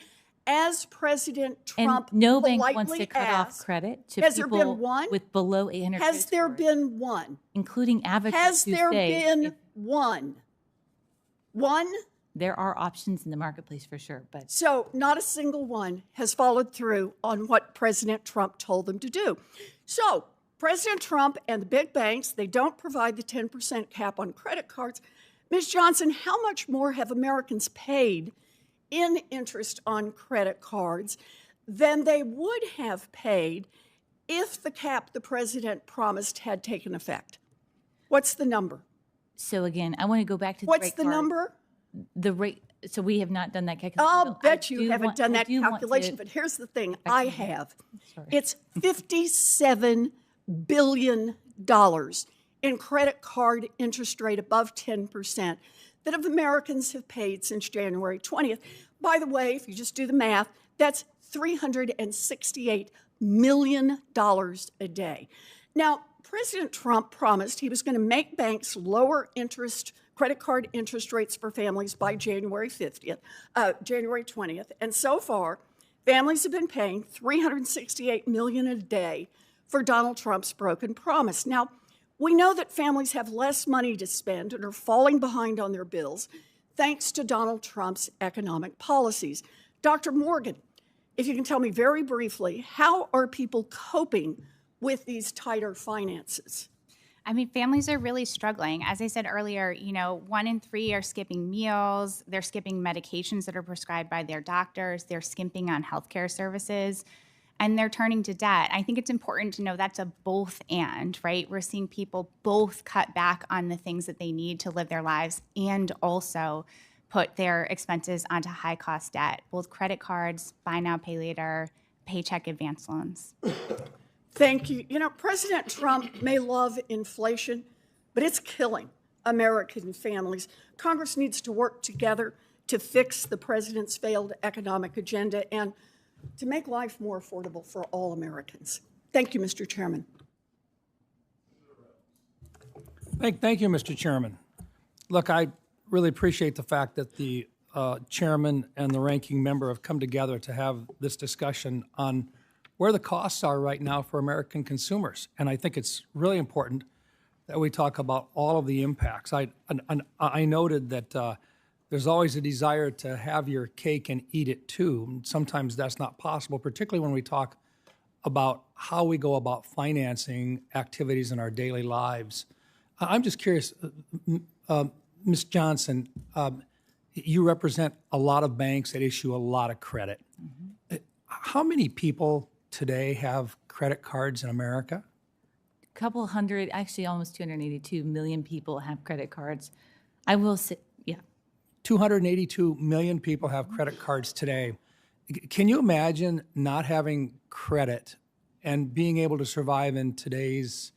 as President And Trump no bank wants politely to cut off asked? credit to Has there people been one? with below 800 Has credit there scores, been one? including advocates Has who there say been if one? One? there are options in the marketplace for sure, but So not a single one has followed through on what President Trump told them to do. So President Trump and the big banks, they don't provide the 10% cap on credit cards. Ms. Johnson, how much more have Americans paid in interest on credit cards than they would have paid if the cap the president promised had taken effect? What's the number? so again, I want to go back to What's rate the card. number? The rate. So we have not done that calculation. I'll Bill. I bet you do haven't want- done I that do want to- calculation, but here's the thing, I have. Sorry. It's $57 billion in credit card interest rate above 10% that of Americans have paid since January 20th. By the way, if you just do the math, that's $368 million a day. Now, President Trump promised he was going to make banks lower credit card interest rates for families by January 20th. And so far, families have been paying $368 million a day for Donald Trump's broken promise. Now, we know that families have less money to spend and are falling behind on their bills thanks to Donald Trump's economic policies. Dr. Morgan, if you can tell me very briefly, how are people coping with these tighter finances? I mean, families are really struggling. As I said earlier, 1 in 3 are skipping meals. They're skipping medications that are prescribed by their doctors. They're skimping on healthcare services, and they're turning to debt. I think it's important to know that's a both and, right? We're seeing people both cut back on the things that they need to live their lives and also put their expenses onto high-cost debt, both credit cards, buy now, pay later, paycheck advance loans. Thank you. President Trump may love inflation, but it's killing American families. Congress needs to work together to fix the president's failed economic agenda and to make life more affordable for all Americans. Thank you, Mr. Chairman. Thank you, Mr. Chairman. Look, I really appreciate the fact that the chairman and the ranking member have come together to have this discussion on where the costs are right now for American consumers. And I think it's really important that we talk about all of the impacts. I noted that there's always a desire to have your cake and eat it too. Sometimes that's not possible, particularly when we talk about how we go about financing activities in our daily lives. I'm just curious, Ms. Johnson, you represent a lot of banks that issue a lot of credit. How many people today have credit cards in America? Couple hundred, actually almost 282 million people have credit cards. I will say, yeah. 282 million people have credit cards today. Can you imagine not having credit and being able to survive in today's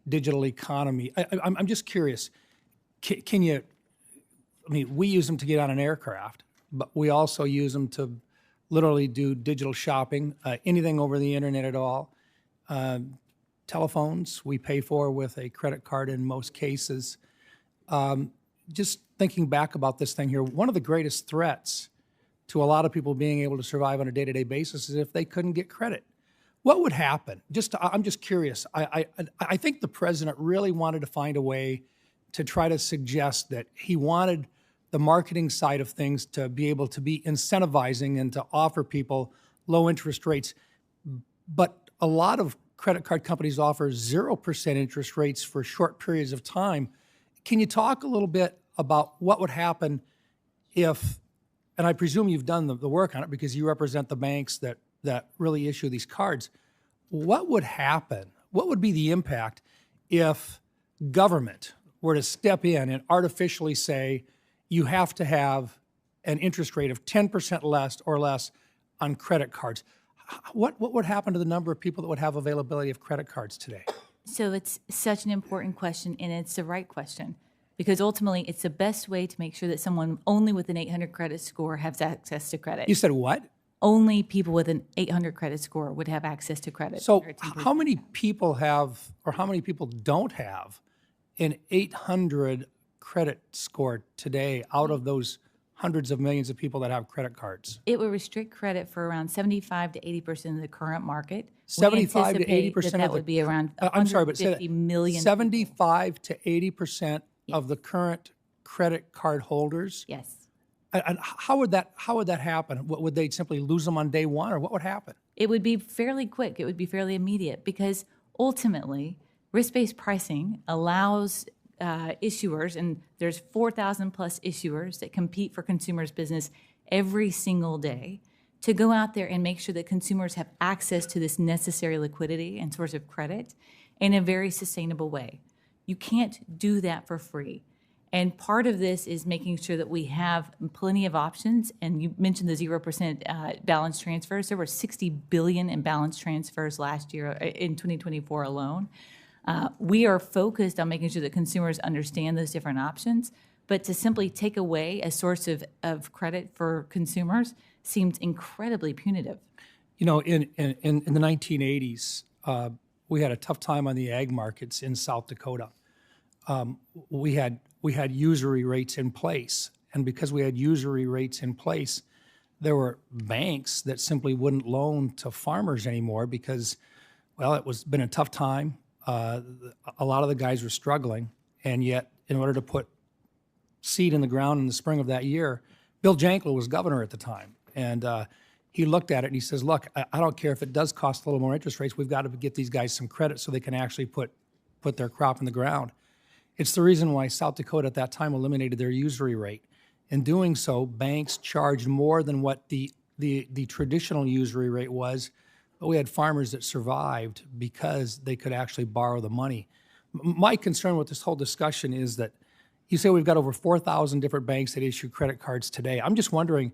digital economy? I'm just curious. Can you, I mean, we use them to get on an aircraft, but we also use them to literally do digital shopping, anything over the internet at all. Telephones we pay for with a credit card in most cases. Just thinking back about this thing here, one of the greatest threats to a lot of people being able to survive on a day-to-day basis is if they couldn't get credit. What would happen? I'm just curious. I think the president really wanted to find a way to try to suggest that he wanted the marketing side of things to be able to be incentivizing and to offer people low interest rates. But a lot of credit card companies offer 0% interest rates for short periods of time. Can you talk a little bit about what would happen if, and I presume you've done the work on it because you represent the banks that really issue these cards. What would happen? What would be the impact if government were to step in and artificially say you have to have an interest rate of 10% less or less on credit cards? What would happen to the number of people that would have availability of credit cards today? So it's such an important question, and it's the right question, because ultimately it's the best way to make sure that someone only with an 800 credit score has access to credit. You said what? Only people with an 800 credit score would have access to credit. So how many people have, or how many people don't have an 800 credit score today out of those hundreds of millions of people that have credit cards? It would restrict credit for around 75 to 80% of the current market. 75 to 80% that would be around I'm sorry, but say 150 that, million. 75 to 80% of the current credit card holders. Yes. And how would that happen? Would they simply lose them on day one, or what would happen? It would be fairly quick. It would be fairly immediate, because ultimately risk-based pricing allows issuers, and there's 4,000 plus issuers that compete for consumers' business every single day, to go out there and make sure that consumers have access to this necessary liquidity and source of credit in a very sustainable way. You can't do that for free. And part of this is making sure that we have plenty of options. And you mentioned the 0% balance transfers. There were 60 billion in balance transfers last year in 2024 alone. We are focused on making sure that consumers understand those different options. But to simply take away a source of credit for consumers seems incredibly punitive. You know, in the 1980s, we had a tough time on the ag markets in South Dakota. We had usury rates in place, and because we had usury rates in place, there were banks that simply wouldn't loan to farmers anymore because, well, it was been a tough time. A lot of the guys were struggling, and yet, in order to put seed in the ground in the spring of that year, Bill Janklow was governor at the time, and he looked at it and he says, "Look, I don't care if it does cost a little more interest rates. We've got to get these guys some credit so they can actually put their crop in the ground." It's the reason why South Dakota at that time eliminated their usury rate. In doing so, banks charged more than what the traditional usury rate was, but we had farmers that survived because they could actually borrow the money. My concern with this whole discussion is that you say we've got over 4,000 different banks that issue credit cards today. I'm just wondering,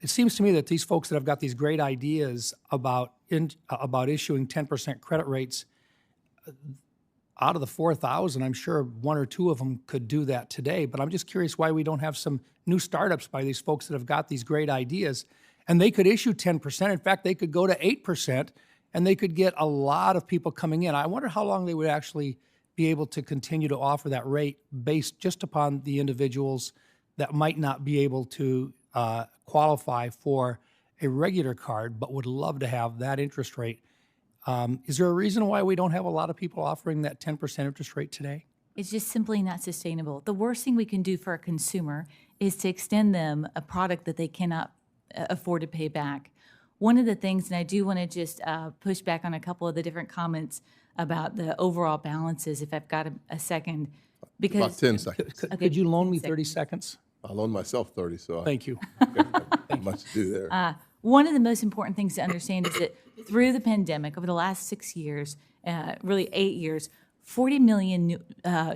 it seems to me that these folks that have got these great ideas about issuing 10% credit rates, out of the 4,000, I'm sure one or two of them could do that today. But I'm just curious why we don't have some new startups by these folks that have got these great ideas. And they could issue 10%. In fact, they could go to 8%, and they could get a lot of people coming in. I wonder how long they would actually be able to continue to offer that rate based just upon the individuals that might not be able to qualify for a regular card but would love to have that interest rate. Is there a reason why we don't have a lot of people offering that 10% interest rate today? It's just simply not sustainable. The worst thing we can do for a consumer is to extend them a product that they cannot afford to pay back. One of the things, and I do want to just push back on a couple of the different comments about the overall balances, if I've got a second, About because 10 seconds. Could you loan me 30 seconds? I loaned myself 30, so I Thank you. have much to do there. one of the most important things to understand is that through the pandemic, over the last 6 years, really 8 years, 40 million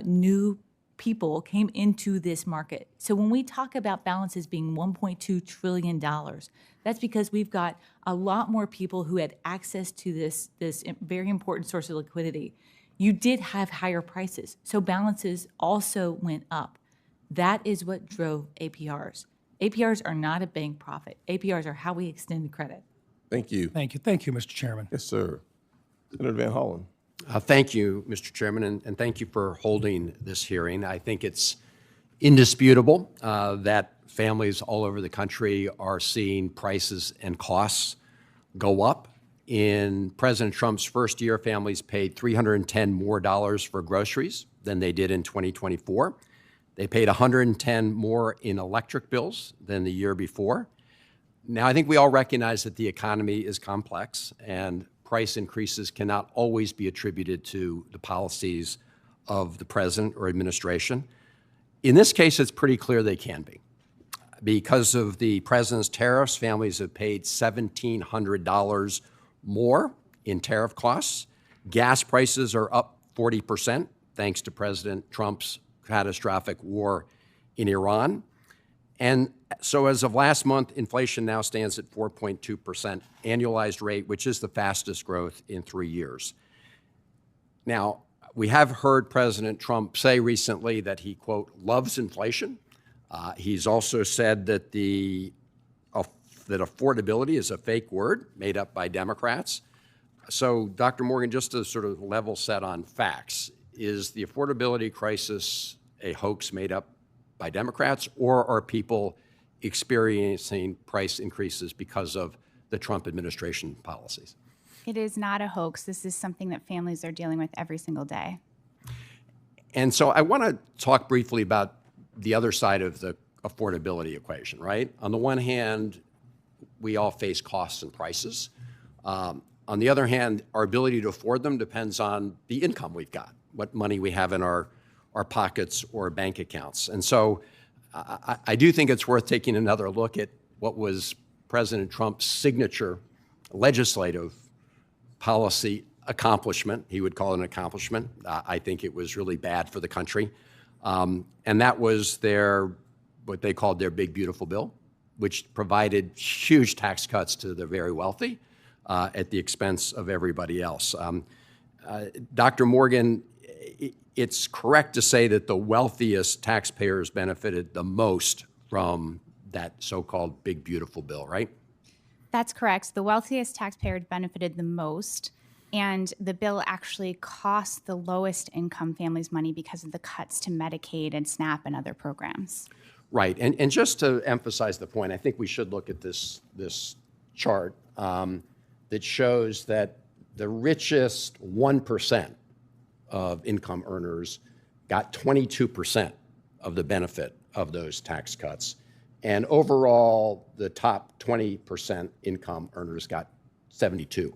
new people came into this market. So when we talk about balances being $1.2 trillion, that's because we've got a lot more people who had access to this very important source of liquidity. You did have higher prices, so balances also went up. That is what drove APRs. APRs are not a bank profit. APRs are how we extend credit. Thank you. Thank you. Thank you, Mr. Chairman. Yes, sir. Senator Van Hollen. Thank you, Mr. Chairman, and thank you for holding this hearing. I think it's indisputable that families all over the country are seeing prices and costs go up. In President Trump's first year, families paid $310 more for groceries than they did in 2024. They paid $110 more in electric bills than the year before. Now, I think we all recognize that the economy is complex and price increases cannot always be attributed to the policies of the president or administration. In this case, it's pretty clear they can be. Because of the president's tariffs, families have paid $1,700 more in tariff costs. Gas prices are up 40%, thanks to President Trump's catastrophic war in Iran. And so as of last month, inflation now stands at 4.2% annualized rate, which is the fastest growth in 3 years. Now, we have heard President Trump say recently that he, quote, loves inflation. He's also said that that affordability is a fake word made up by Democrats. So, Dr. Morgan, just to sort of level set on facts, is the affordability crisis a hoax made up by Democrats, or are people experiencing price increases because of the Trump administration policies? It is not a hoax. This is something that families are dealing with every single day. And so I want to talk briefly about the other side of the affordability equation, right? On the one hand, we all face costs and prices. On the other hand, our ability to afford them depends on the income we've got, what money we have in our pockets or bank accounts. And so I do think it's worth taking another look at what was President Trump's signature legislative policy accomplishment. He would call it an accomplishment. I think it was really bad for the country. And that was what they called their Big Beautiful Bill, which provided huge tax cuts to the very wealthy at the expense of everybody else. Dr. Morgan, it's correct to say that the wealthiest taxpayers benefited the most from that so-called Big Beautiful Bill, right? That's correct. The wealthiest taxpayers benefited the most, and the bill actually cost the lowest income families money because of the cuts to Medicaid and SNAP and other programs. Right, and just to emphasize the point, I think we should look at this chart that shows that the richest 1% of income earners got 22% of the benefit of those tax cuts. And overall, the top 20% income earners got 72%.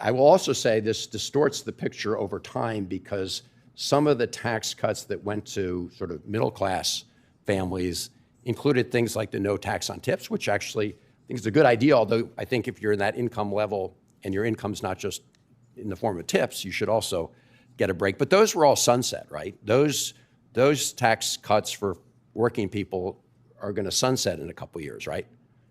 I will also say this distorts the picture over time because some of the tax cuts that went to sort of middle-class families included things like the no tax on tips, which actually I think is a good idea, although I think if you're in that income level and your income's not just in the form of tips, you should also get a break. But those were all sunset, right? Those tax cuts for working people are going to sunset in a couple years, right?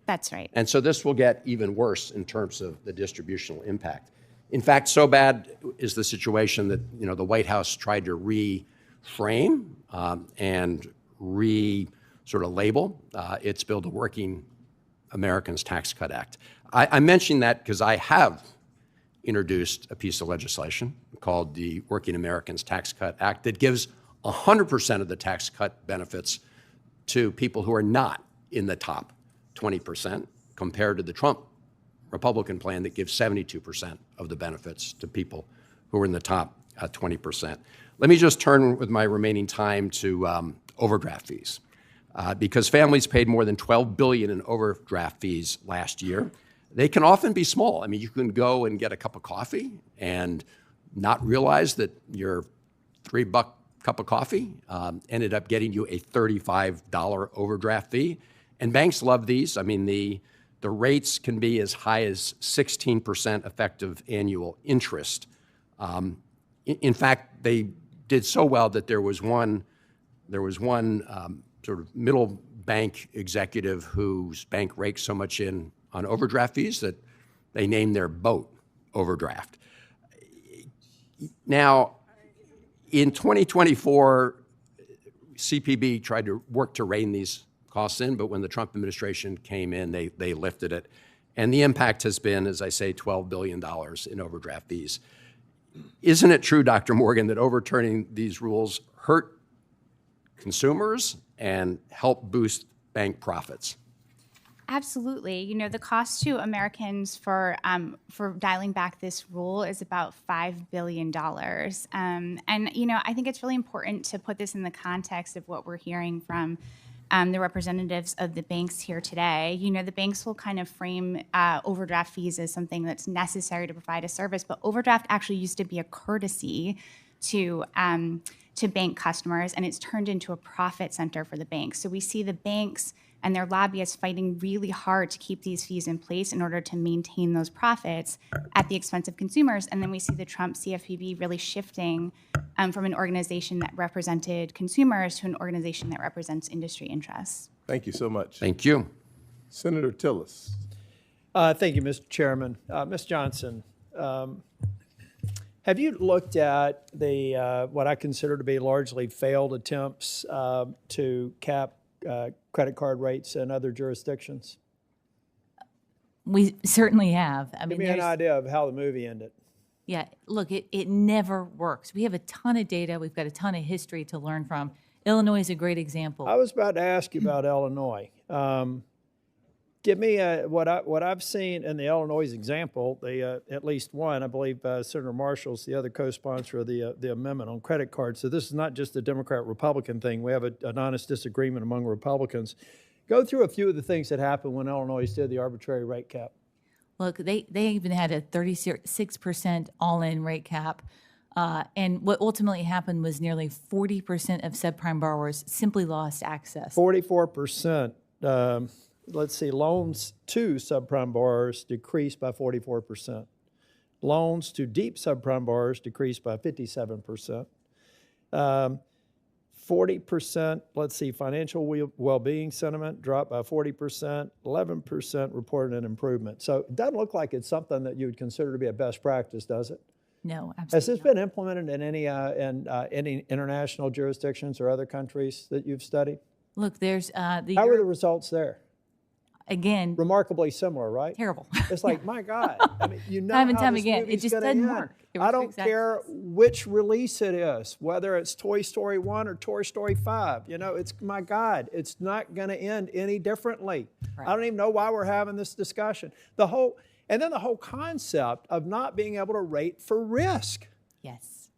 That's right. And so this will get even worse in terms of the distributional impact. In fact, so bad is the situation that the White House tried to reframe and sort of label its bill, the Working Americans Tax Cut Act. I mention that because I have introduced a piece of legislation called the Working Americans Tax Cut Act that gives 100% of the tax cut benefits to people who are not in the top 20%, compared to the Trump Republican plan that gives 72% of the benefits to people who are in the top 20%. Let me just turn with my remaining time to overdraft fees. because families paid more than $12 billion in overdraft fees last year. They can often be small. I mean, you can go and get a cup of coffee and not realize that your $3 cup of coffee ended up getting you a $35 overdraft fee. And banks love these. I mean, the rates can be as high as 16% effective annual interest. In fact, they did so well that there was one sort of middle bank executive whose bank raked so much in on overdraft fees that they named their boat overdraft. Now, in 2024, CPB tried to work to rein these costs in, but when the Trump administration came in, they lifted it. And the impact has been, as I say, $12 billion in overdraft fees. Isn't it true, Dr. Morgan, that overturning these rules hurt consumers and help boost bank profits? Absolutely. You know, the cost to Americans for dialing back this rule is about $5 billion. And, you know, I think it's really important to put this in the context of what we're hearing from the representatives of the banks here today. You know, the banks will kind of frame overdraft fees as something that's necessary to provide a service, but overdraft actually used to be a courtesy to bank customers, and it's turned into a profit center for the banks. So we see the banks and their lobbyists fighting really hard to keep these fees in place in order to maintain those profits at the expense of consumers. And then we see the Trump CFPB really shifting from an organization that represented consumers to an organization that represents industry interests. Thank you so much. Thank you. Senator Tillis. Thank you, Mr. Chairman. Ms. Johnson, have you looked at the what I consider to be largely failed attempts to cap credit card rates in other jurisdictions? We certainly have. I mean, Give me an idea of how the movie ended. Yeah, look, it never works. We have a ton of data. We've got a ton of history to learn from. Illinois is a great example. I was about to ask you about Illinois. Give me what I've seen in the Illinois example. At least one, I believe, Senator Marshall's the other co-sponsor of the amendment on credit cards. So this is not just a Democrat-Republican thing. We have an honest disagreement among Republicans. Go through a few of the things that happened when Illinois did the arbitrary rate cap. Look, they even had a 36% all-in rate cap. And what ultimately happened was nearly 40% of subprime borrowers simply lost access. 44%. Let's see, loans to subprime borrowers decreased by 44%. Loans to deep subprime borrowers decreased by 57%. 40%, let's see, financial well-being sentiment dropped by 40%. 11% reported an improvement. So it doesn't look like it's something that you would consider to be a best practice, does it? No, absolutely Has this not. been implemented in any international jurisdictions or other countries that you've studied? Look, there's How were the results there? again, Remarkably similar, right? terrible. It's like, my God. I mean, you know Time and how time this again, it movie's just gonna doesn't end. work. It I don't restricts care access. which release it is, whether it's Toy Story 1 or Toy Story 5. You know, it's, my God, it's not going to end any differently. Right. I don't even know why we're having this discussion. And then the whole concept of not being able to rate for risk Yes.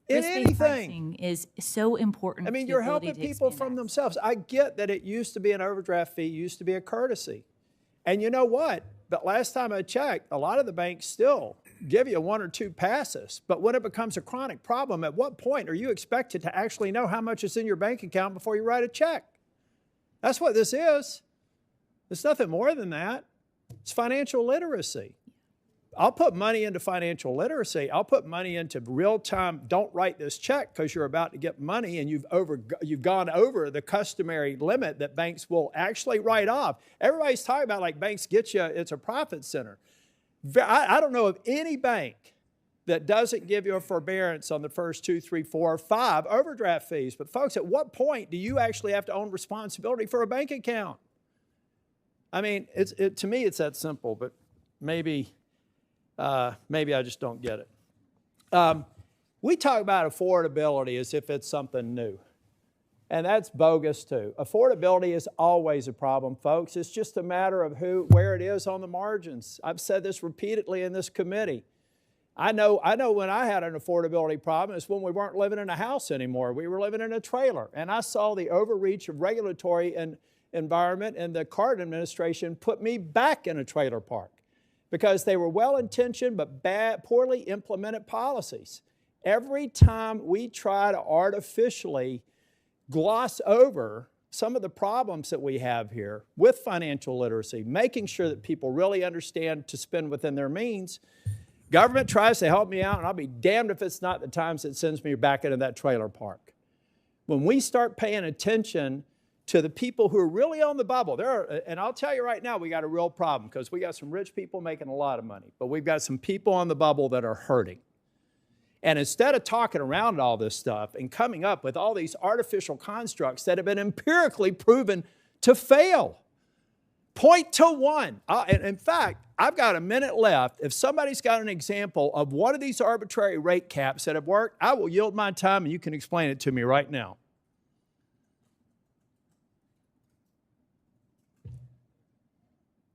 in Risk-based anything. pricing is so important. I mean, to the you're ability helping to people expand from access. themselves. I get that it used to be an overdraft fee, used to be a courtesy. And you know what? But last time I checked, a lot of the banks still give you 1 or 2 passes. But when it becomes a chronic problem, at what point are you expected to actually know how much is in your bank account before you write a check? That's what this is. It's nothing more than that. It's financial literacy. I'll put money into financial literacy. I'll put money into real-time, don't write this check because you're about to get money and you've gone over the customary limit that banks will actually write off. Everybody's talking about like banks get you, it's a profit center. I don't know of any bank that doesn't give you a forbearance on the first 2, 3, 4, 5 overdraft fees. But folks, at what point do you actually have to own responsibility for a bank account? I mean, to me, it's that simple, but maybe I just don't get it. We talk about affordability as if it's something new. And that's bogus too. Affordability is always a problem, folks. It's just a matter of where it is on the margins. I've said this repeatedly in this committee. I know when I had an affordability problem, it's when we weren't living in a house anymore. We were living in a trailer. And I saw the overreach of regulatory environment, and the Carter administration put me back in a trailer park because they were well-intentioned but poorly implemented policies. Every time we try to artificially gloss over some of the problems that we have here with financial literacy, making sure that people really understand to spend within their means, government tries to help me out, and I'll be damned if it's not the times it sends me back into that trailer park. When we start paying attention to the people who are really on the bubble, and I'll tell you right now, we got a real problem because we got some rich people making a lot of money, but we've got some people on the bubble that are hurting. And instead of talking around all this stuff and coming up with all these artificial constructs that have been empirically proven to fail, point to one. And in fact, I've got a minute left. If somebody's got an example of one of these arbitrary rate caps that have worked, I will yield my time and you can explain it to me right now.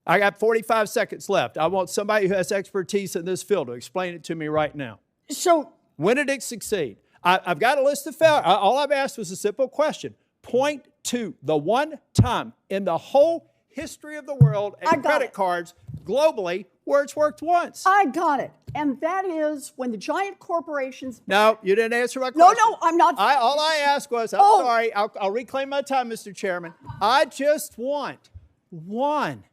I got 45 seconds left. I want somebody who has expertise in this field to explain it to me right now. So when did it succeed? I've got a list of failures. All I've asked was a simple question. Point to the one time in the whole history of the world and credit cards globally where it's worked once. I got it. And that is when the giant corporations... No, you didn't answer my question. No, I'm not... All I asked was, I'm sorry, I'll reclaim my time, Mr. Chairman. I just want one.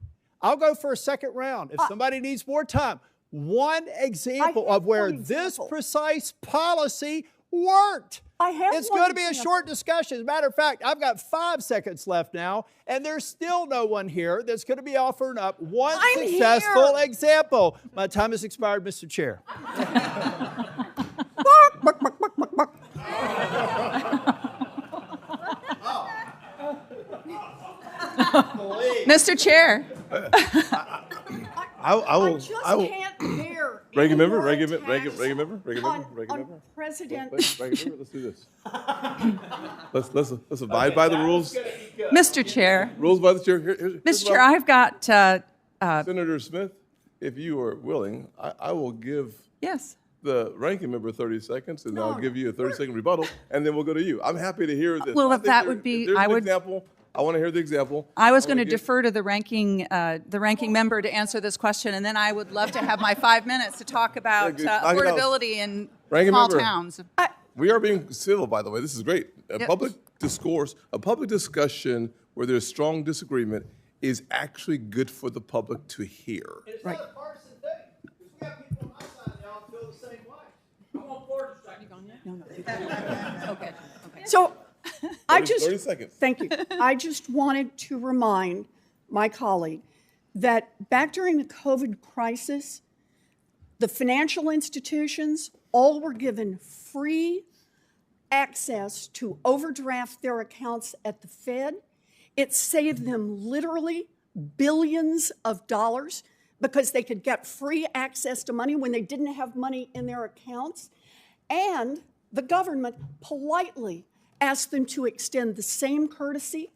I'll go for a second round. If somebody needs more time, one example of where this precise policy worked. It's going to be a short discussion. As a matter of fact, I've got 5 seconds left now, and there's still no one here that's going to be offering up one successful example. My time has expired, Mr. Chair. Mr. Chair. I just will. can't bear Ranking member, President. Let's do this. Let's abide by the rules. Mr. Chair. Rules by the chair. Here's Mr. Chair, I've got... Senator Smith, if you are willing, I will give the ranking member 30 seconds, and I'll give you a 30-second rebuttal, and then we'll go to you. I'm happy to hear this. Well, if that would be... Example, I want to hear the example. I was going to defer to the ranking member to answer this question, and then I would love to have my 5 minutes to talk about affordability in small towns. We are being civil, by the way. This is great. Public discourse, a public discussion where there's strong disagreement is actually good for the public to hear. It's not a partisan thing. Because we got people on my side now who feel the same way. I'm on board. No. Okay. So... 30 seconds. Thank you. I just wanted to remind my colleague that back during the COVID crisis, the financial institutions all were given free access to overdraft their accounts at the Fed. It saved them literally billions of dollars because they could get free access to money when they didn't have money in their accounts. And the government politely asked them to extend the same courtesy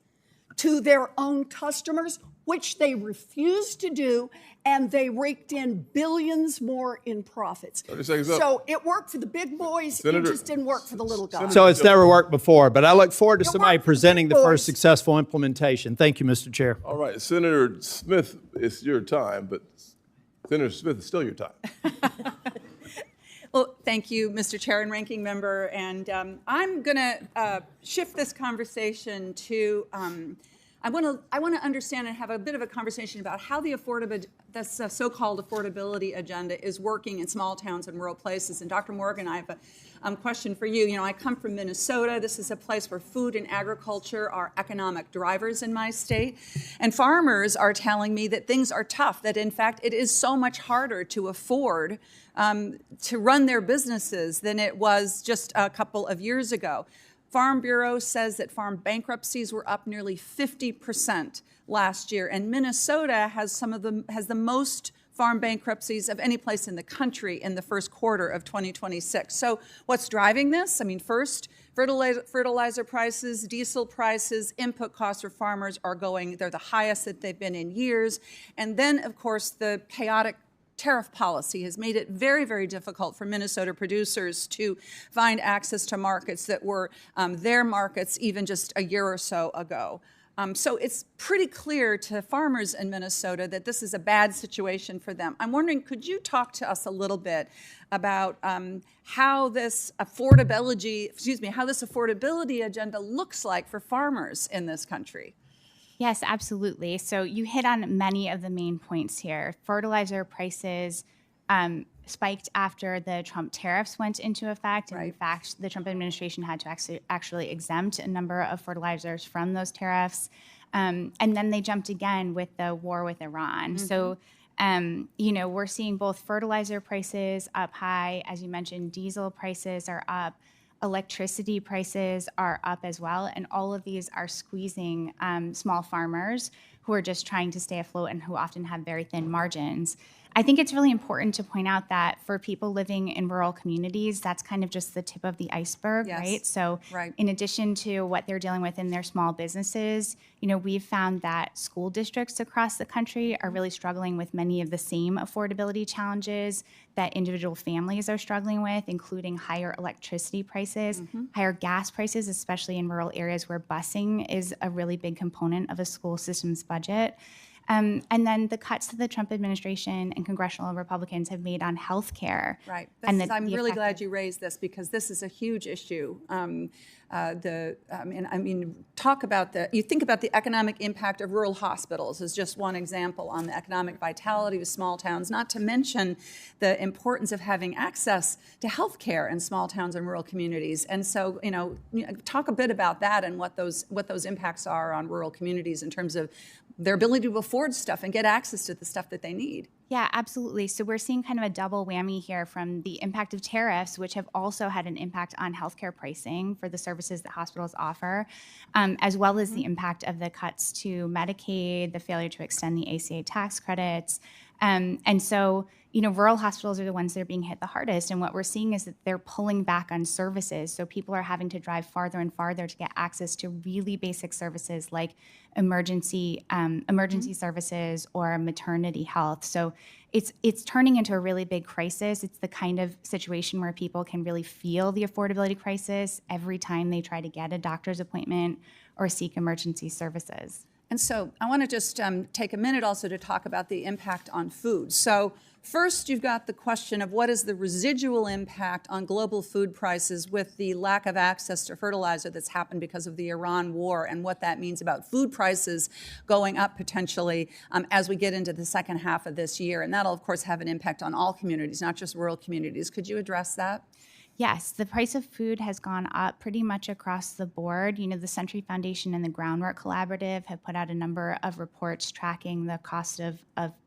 to their own customers, which they refused to do, and they raked in billions more in profits. 30 seconds up. So it worked for the big boys, it just didn't work for the little guys. So it's never worked before, but I look forward to somebody presenting the first successful implementation. Thank you, Mr. Chair. All right, Senator Smith, it's your time, but Senator Smith, it's still your time. Well, thank you, Mr. Chair and Ranking Member. And I'm going to shift this conversation to, I want to understand and have a bit of a conversation about how the so-called affordability agenda is working in small towns and rural places. And Dr. Morgan, I have a question for you. You know, I come from Minnesota. This is a place where food and agriculture are economic drivers in my state. And farmers are telling me that things are tough, that in fact it is so much harder to afford to run their businesses than it was just a couple of years ago. Farm Bureau says that farm bankruptcies were up nearly 50% last year, and Minnesota has the most farm bankruptcies of any place in the country in the first quarter of 2026. So what's driving this? I mean, first, fertilizer prices, diesel prices, input costs for farmers they're the highest that they've been in years. And then, of course, the chaotic tariff policy has made it very, very difficult for Minnesota producers to find access to markets that were their markets even just a year or so ago. So it's pretty clear to farmers in Minnesota that this is a bad situation for them. I'm wondering, could you talk to us a little bit about how this affordability agenda looks like for farmers in this country? Yes, absolutely. So you hit on many of the main points here. Fertilizer prices spiked after the Trump tariffs went into effect. And in fact, the Trump administration had to actually exempt a number of fertilizers from those tariffs. And then they jumped again with the war with Iran. So, we're seeing both fertilizer prices up high. As you mentioned, diesel prices are up. Electricity prices are up as well. And all of these are squeezing small farmers who are just trying to stay afloat and who often have very thin margins. I think it's really important to point out that for people living in rural communities, that's kind of just the tip of the iceberg, right? So in addition to what they're dealing with in their small businesses, we've found that school districts across the country are really struggling with many of the same affordability challenges that individual families are struggling with, including higher electricity prices, higher gas prices, especially in rural areas where busing is a really big component of a school system's budget. And then the cuts that the Trump administration and congressional Republicans have made on health care. Right. I'm really glad you raised this because this is a huge issue. Talk about you think about the economic impact of rural hospitals as just one example on the economic vitality of small towns, not to mention the importance of having access to health care in small towns and rural communities. And so, talk a bit about that and what those impacts are on rural communities in terms of their ability to afford stuff and get access to the stuff that they need. Yeah, absolutely. So we're seeing kind of a double whammy here from the impact of tariffs, which have also had an impact on healthcare pricing for the services that hospitals offer, as well as the impact of the cuts to Medicaid, the failure to extend the ACA tax credits. And so, rural hospitals are the ones that are being hit the hardest. And what we're seeing is that they're pulling back on services. So people are having to drive farther and farther to get access to really basic services like emergency services or maternity health. So it's turning into a really big crisis. It's the kind of situation where people can really feel the affordability crisis every time they try to get a doctor's appointment or seek emergency services. And so I want to just take a minute also to talk about the impact on food. So first, you've got the question of what is the residual impact on global food prices with the lack of access to fertilizer that's happened because of the Iran war and what that means about food prices going up potentially as we get into the second half of this year. And that'll, of course, have an impact on all communities, not just rural communities. Could you address that? Yes, the price of food has gone up pretty much across the board. The Century Foundation and the Groundwork Collaborative have put out a number of reports tracking the cost of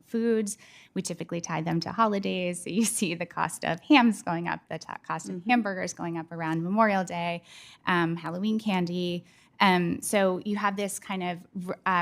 foods. We typically tie them to holidays. So you see the cost of hams going up, the cost of hamburgers going up around Memorial Day, Halloween candy. So you have this kind of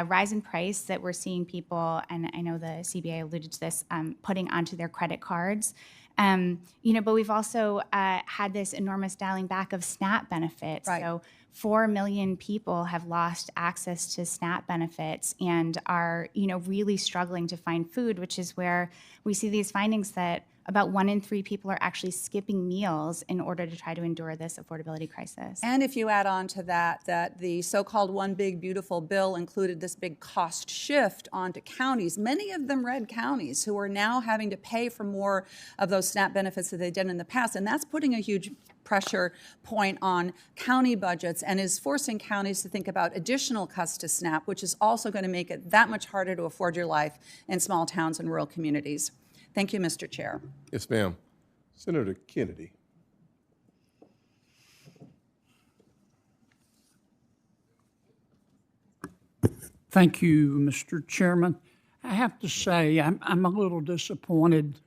rise in price that we're seeing people, and I know the CBA alluded to this, putting onto their credit cards. But we've also had this enormous dialing back of SNAP benefits. Right. So 4 million people have lost access to SNAP benefits and are, really struggling to find food, which is where we see these findings that about 1 in 3 people are actually skipping meals in order to try to endure this affordability crisis. And if you add on to that the so-called One Big Beautiful Bill included this big cost shift onto counties, many of them red counties, who are now having to pay for more of those SNAP benefits that they did in the past. And that's putting a huge pressure point on county budgets and is forcing counties to think about additional cuts to SNAP, which is also going to make it that much harder to afford your life in small towns and rural communities. Thank you, Mr. Chair. Yes, ma'am. Senator Kennedy. Thank you, Mr. Chairman. I have to say, I'm a little disappointed.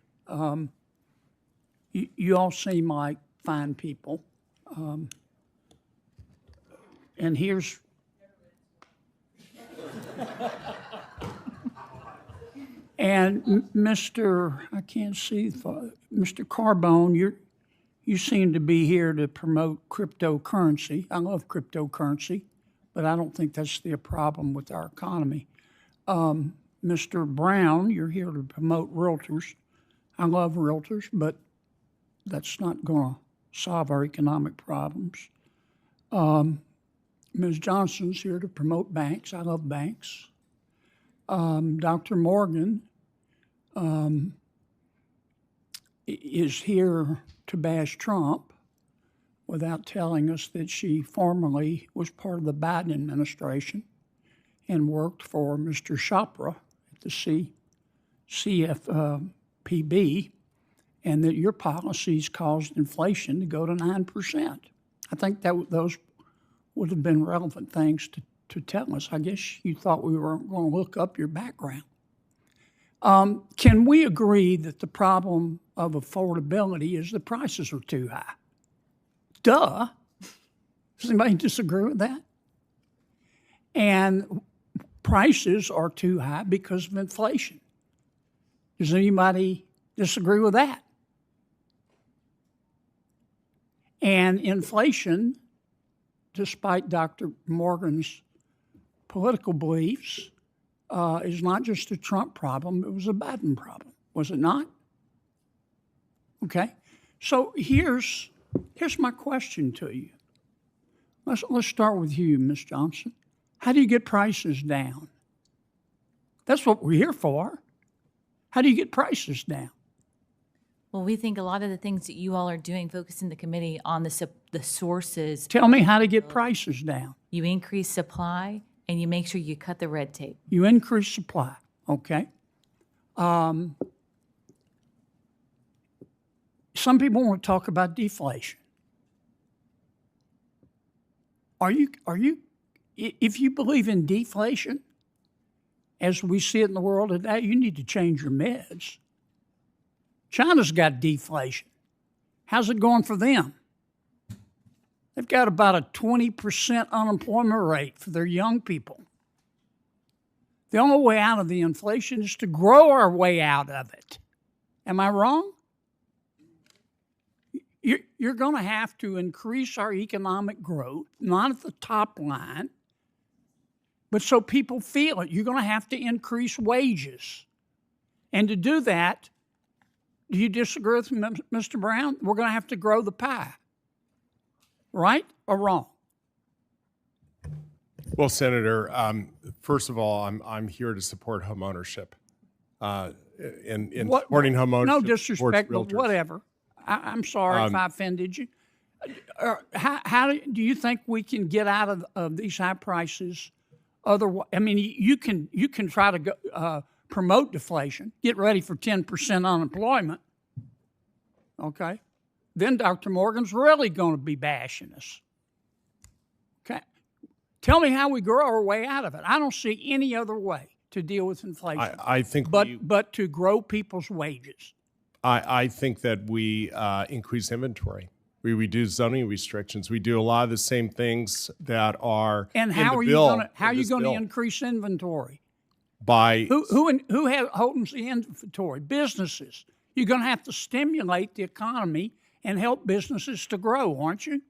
You all seem like fine people. And here's... And Mr. Carbone, you seem to be here to promote cryptocurrency. I love cryptocurrency, but I don't think that's the problem with our economy. Mr. Brown, you're here to promote realtors. I love realtors, but that's not going to solve our economic problems. Ms. Johnson's here to promote banks. I love banks. Dr. Morgan is here to bash Trump without telling us that she formerly was part of the Biden administration and worked for Mr. Chopra at the CFPB, and that your policies caused inflation to go to 9%. I think that those would have been relevant things to tell us. I guess you thought we were going to look up your background. Can we agree that the problem of affordability is the prices are too high? Duh. Does anybody disagree with that? And prices are too high because of inflation. Does anybody disagree with that? And inflation, despite Dr. Morgan's political beliefs, is not just a Trump problem, it was a Biden problem, was it not? Okay, so here's my question to you. Let's start with you, Ms. Johnson. How do you get prices down? That's what we're here for. How do you get prices down? Well, we think a lot of the things that you all are doing, focusing the committee on the sources. Tell me how to get prices down. You increase supply and you make sure you cut the red tape. You increase supply, okay. Some people want to talk about deflation. If you believe in deflation, as we see it in the world today, you need to change your meds. China's got deflation. How's it going for them? They've got about a 20% unemployment rate for their young people. The only way out of the inflation is to grow our way out of it. Am I wrong? You're going to have to increase our economic growth, not at the top line, but so people feel it. You're going to have to increase wages. And to do that, do you disagree with Mr. Brown? We're going to have to grow the pie. Right or wrong? Well, Senator, first of all, I'm here to support home ownership. In supporting home ownership. No disrespect, but whatever. I'm sorry if I offended you. How do you think we can get out of these high prices? Otherwise, I mean, you can try to go, promote deflation, get ready for 10% unemployment. Okay, then Dr. Morgan's really going to be bashing us. Okay, tell me how we grow our way out of it. I don't see any other way to deal with inflation. I think, but to grow people's wages. I think that we increase inventory. We reduce zoning restrictions. We do a lot of the same things that are and how are you going to increase inventory? By who holds the inventory? Businesses. You're going to have to stimulate the economy and help businesses to grow, aren't you?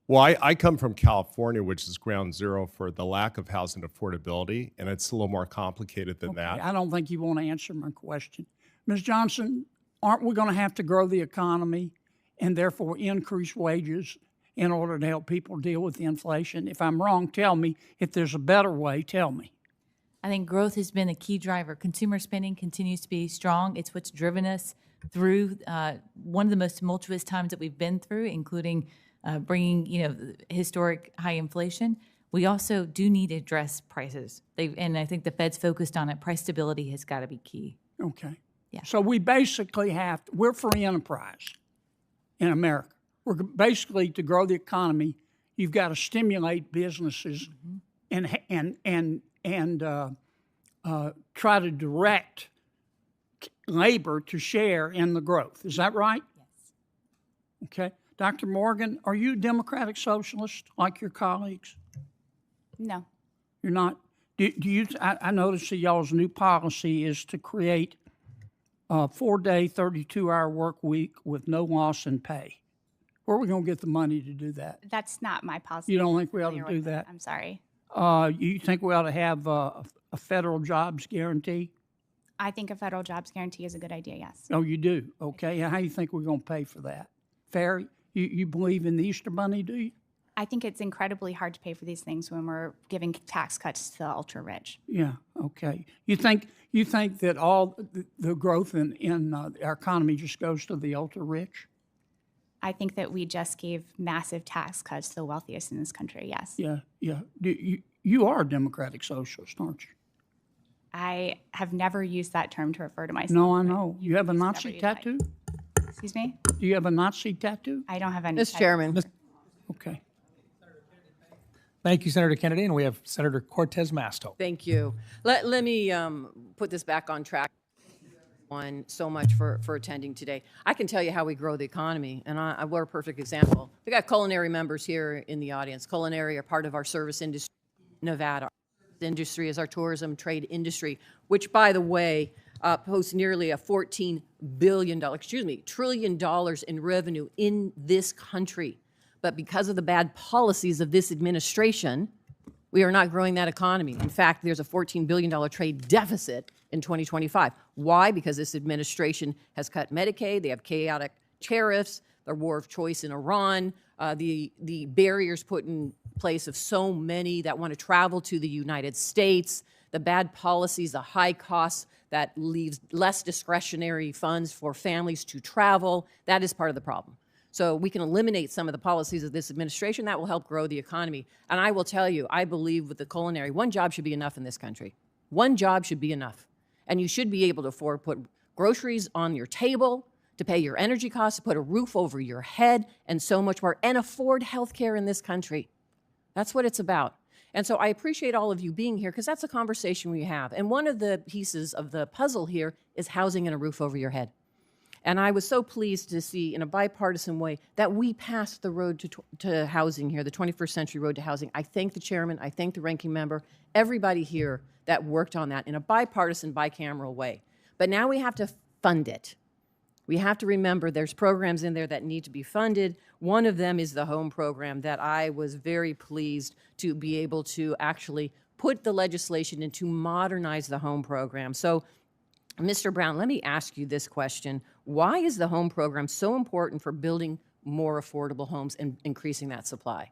Well, I come from California, which is ground zero for the lack of housing affordability, and it's a little more complicated than that. I don't think you want to answer my question. Ms. Johnson, aren't we going to have to grow the economy and therefore increase wages in order to help people deal with the inflation? If I'm wrong, tell me. If there's a better way, tell me. I think growth has been a key driver. Consumer spending continues to be strong. It's what's driven us through one of the most tumultuous times that we've been through, including bringing historic high inflation. We also do need to address prices. And I think the Fed's focused on it. Price stability has got to be key. Okay. Yeah. So we basically we're free enterprise in America. We're basically, to grow the economy, you've got to stimulate businesses and try to direct labor to share in the growth. Is that right? Yes. Okay. Dr. Morgan, are you a Democratic Socialist like your colleagues? No. You're not? Do you? I noticed that y'all's new policy is to create a 4-day, 32-hour work week with no loss in pay. Where are we going to get the money to do that? That's not my policy. You don't think we ought to do that? I'm sorry. You think we ought to have a federal jobs guarantee? I think a federal jobs guarantee is a good idea, yes. Oh, you do? Okay. How you think we're going to pay for that? Fair? You believe in the Easter Bunny, do you? I think it's incredibly hard to pay for these things when we're giving tax cuts to the ultra rich. Yeah. Okay. You think that all the growth in our economy just goes to the ultra rich? I think that we just gave massive tax cuts to the wealthiest in this country, yes. Yeah. Yeah. You are a democratic socialist, aren't you? I have never used that term to refer to myself. No, I know. You have a Use Nazi whatever you'd like. tattoo? Excuse me? Do you have a Nazi tattoo? I don't have any. Mr. Chairman. Okay. Thank you, Senator Kennedy. And we have Senator Cortez Masto. Thank you. Let me put this back on track. So much for attending today. I can tell you how we grow the economy, and we're a perfect example. We got culinary members here in the audience. Culinary are part of our service industry in Nevada. Our industry is our tourism trade industry, which, by the way, posts nearly a $14 trillion in revenue in this country. But because of the bad policies of this administration, we are not growing that economy. In fact, there's a $14 billion trade deficit in 2025. Why? Because this administration has cut Medicaid, they have chaotic tariffs, their war of choice in Iran, the barriers put in place of so many that want to travel to the United States, the bad policies, the high costs that leaves less discretionary funds for families to travel. That is part of the problem. So we can eliminate some of the policies of this administration. That will help grow the economy. And I will tell you, I believe with the culinary, one job should be enough in this country. One job should be enough. And you should be able to afford put groceries on your table, to pay your energy costs, to put a roof over your head, and so much more, and afford health care in this country. That's what it's about. And so I appreciate all of you being here, because that's a conversation we have. And one of the pieces of the puzzle here is housing and a roof over your head. And I was so pleased to see, in a bipartisan way, that we passed the road to housing here, the 21st Century Road to Housing. I thank the chairman, I thank the ranking member, everybody here that worked on that in a bipartisan, bicameral way. But now we have to fund it. We have to remember there's programs in there that need to be funded. One of them is the home program that I was very pleased to be able to actually put the legislation in to modernize the home program. So, Mr. Brown, let me ask you this question. Why is the home program so important for building more affordable homes and increasing that supply?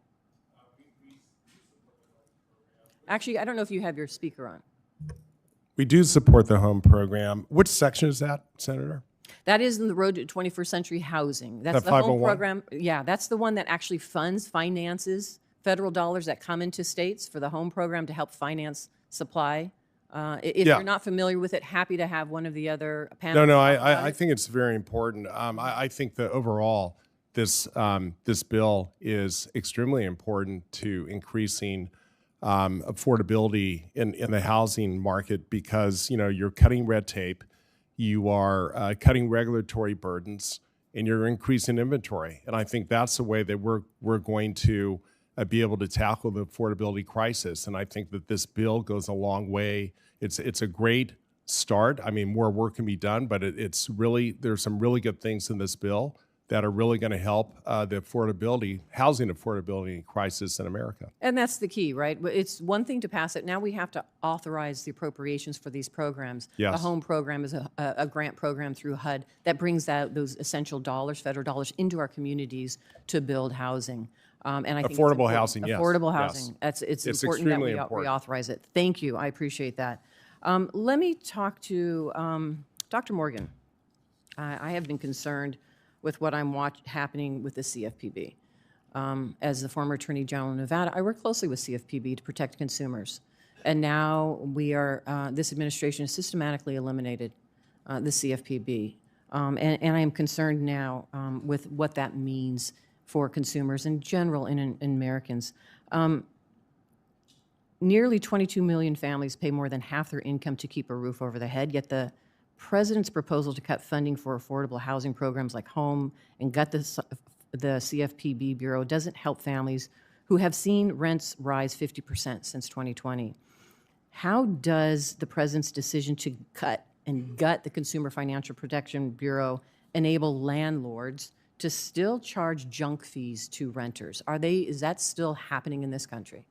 Actually, I don't know if you have your speaker on. We do support the home program. Which section is that, Senator? That is in the Road to 21st Century Housing. That's the home program. Yeah, that's the one that actually finances federal dollars that come into states for the home program to help finance supply. If you're not familiar with it, happy to have one of the other panels. No, I think it's very important. I think that overall, this bill is extremely important to increasing affordability in the housing market, because you're cutting red tape, you are cutting regulatory burdens, and you're increasing inventory. And I think that's the way that we're going to be able to tackle the affordability crisis. And I think that this bill goes a long way. It's a great start. I mean, more work can be done, but there's some really good things in this bill that are really going to help the housing affordability crisis in America. And that's the key, right? It's one thing to pass it. Now we have to authorize the appropriations for these programs. Yes. The home program is a grant program through HUD that brings out those essential dollars, federal dollars, into our communities to build housing. And I think affordable housing, yes. Affordable housing. Yes. It's important that we authorize it. Thank you. I appreciate that. Let me talk to Dr. Morgan. I have been concerned with what I'm happening with the CFPB. As the former Attorney General of Nevada, I work closely with CFPB to protect consumers. And now this administration has systematically eliminated the CFPB. And I am concerned now with what that means for consumers in general and in Americans. Nearly 22 million families pay more than half their income to keep a roof over their head, yet the President's proposal to cut funding for affordable housing programs like home and gut the CFPB Bureau doesn't help families who have seen rents rise 50% since 2020. How does the President's decision to cut and gut the Consumer Financial Protection Bureau enable landlords to still charge junk fees to renters? Is that still happening in this country?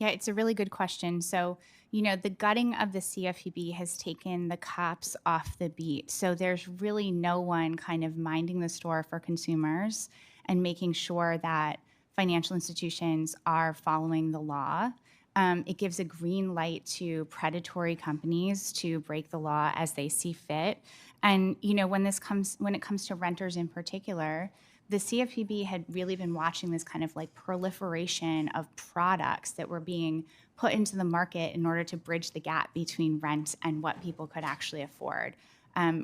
Yeah, it's a really good question. So, the gutting of the CFPB has taken the cops off the beat. So there's really no one kind of minding the store for consumers and making sure that financial institutions are following the law. It gives a green light to predatory companies to break the law as they see fit. And when it comes to renters in particular, the CFPB had really been watching this kind of like proliferation of products that were being put into the market in order to bridge the gap between rent and what people could actually afford.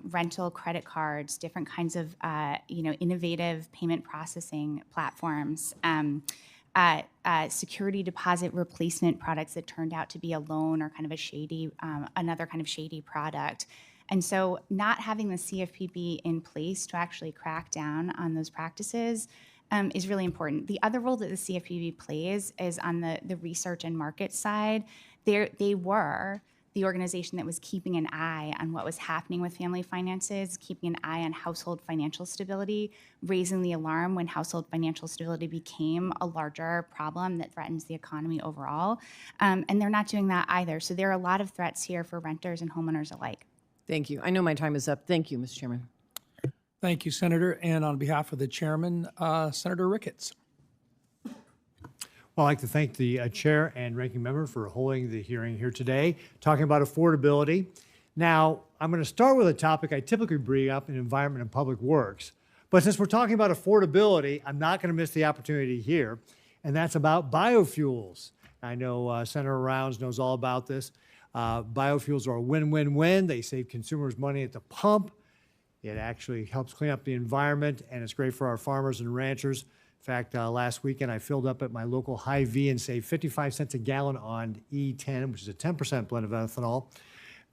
Rental credit cards, different kinds of innovative payment processing platforms, security deposit replacement products that turned out to be a loan or kind of a shady, another kind of shady product. And so not having the CFPB in place to actually crack down on those practices is really important. The other role that the CFPB plays is on the research and market side. They were the organization that was keeping an eye on what was happening with family finances, keeping an eye on household financial stability, raising the alarm when household financial stability became a larger problem that threatens the economy overall. And they're not doing that either. So there are a lot of threats here for renters and homeowners alike. Thank you. I know my time is up. Thank you, Mr. Chairman. Thank you, Senator. And on behalf of the chairman, Senator Ricketts. Well, I'd like to thank the chair and ranking member for holding the hearing here today, talking about affordability. Now, I'm going to start with a topic I typically bring up in environment and public works. But since we're talking about affordability, I'm not going to miss the opportunity here, and that's about biofuels. I know Senator Rounds knows all about this. Biofuels are a win-win-win. They save consumers money at the pump. It actually helps clean up the environment, and it's great for our farmers and ranchers. In fact, last weekend I filled up at my local Hy-Vee and saved 55 cents a gallon on E10, which is a 10% blend of ethanol,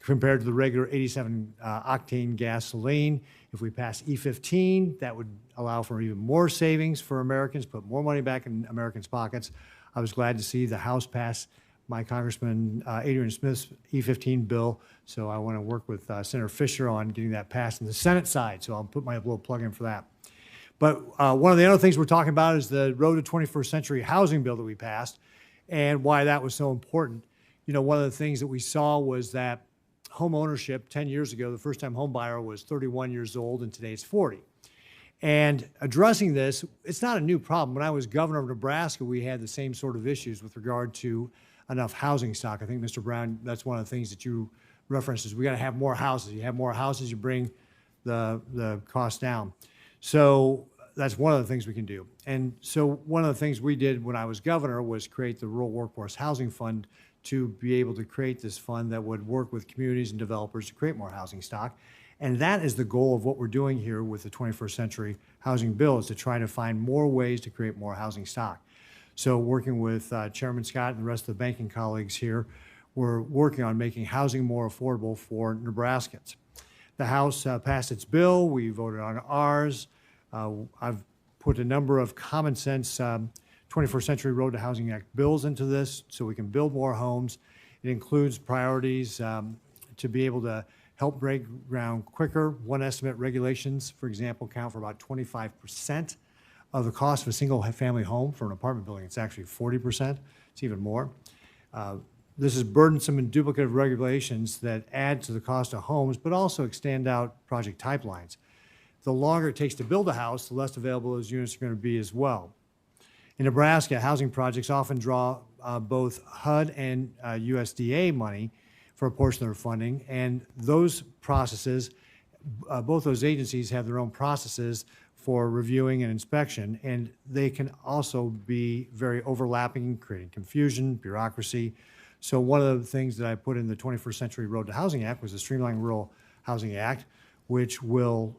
compared to the regular 87 octane gasoline. If we pass E15, that would allow for even more savings for Americans, put more money back in Americans' pockets. I was glad to see the House pass my Congressman Adrian Smith's E15 bill, so I want to work with Senator Fisher on getting that passed in the Senate side, so I'll put my little plug in for that. But one of the other things we're talking about is the Road to 21st Century Housing bill that we passed and why that was so important. One of the things that we saw was that home ownership 10 years ago, the first-time home buyer was 31 years old, and today it's 40. And addressing this, it's not a new problem. When I was governor of Nebraska, we had the same sort of issues with regard to enough housing stock. I think, Mr. Brown, that's one of the things that you referenced is we got to have more houses. You have more houses, you bring the cost down. So that's one of the things we can do. And so one of the things we did when I was governor was create the Rural Workforce Housing Fund to be able to create this fund that would work with communities and developers to create more housing stock. And that is the goal of what we're doing here with the 21st Century Housing Bill, is to try to find more ways to create more housing stock. So working with Chairman Scott and the rest of the banking colleagues here, we're working on making housing more affordable for Nebraskans. The House passed its bill. We voted on ours. I've put a number of common sense 21st Century Road to Housing Act bills into this so we can build more homes. It includes priorities to be able to help break ground quicker. One estimate, regulations, for example, count for about 25% of the cost of a single-family home for an apartment building. It's actually 40%. It's even more. This is burdensome and duplicative regulations that add to the cost of homes, but also extend out project pipelines. The longer it takes to build a house, the less available those units are going to be as well. In Nebraska, housing projects often draw both HUD and USDA money for a portion of their funding, and those processes, both those agencies have their own processes for reviewing and inspection, and they can also be very overlapping, creating confusion, bureaucracy. So one of the things that I put in the 21st Century Road to Housing Act was the Streamlined Rural Housing Act, which will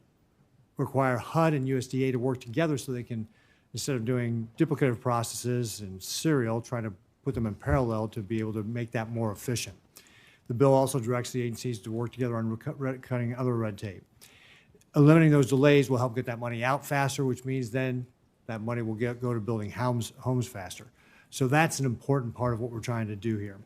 require HUD and USDA to work together so they can, instead of doing duplicative processes and serial, try to put them in parallel to be able to make that more efficient. The bill also directs the agencies to work together on cutting other red tape. Eliminating those delays will help get that money out faster, which means then that money will go to building homes faster. So that's an important part of what we're trying to do here.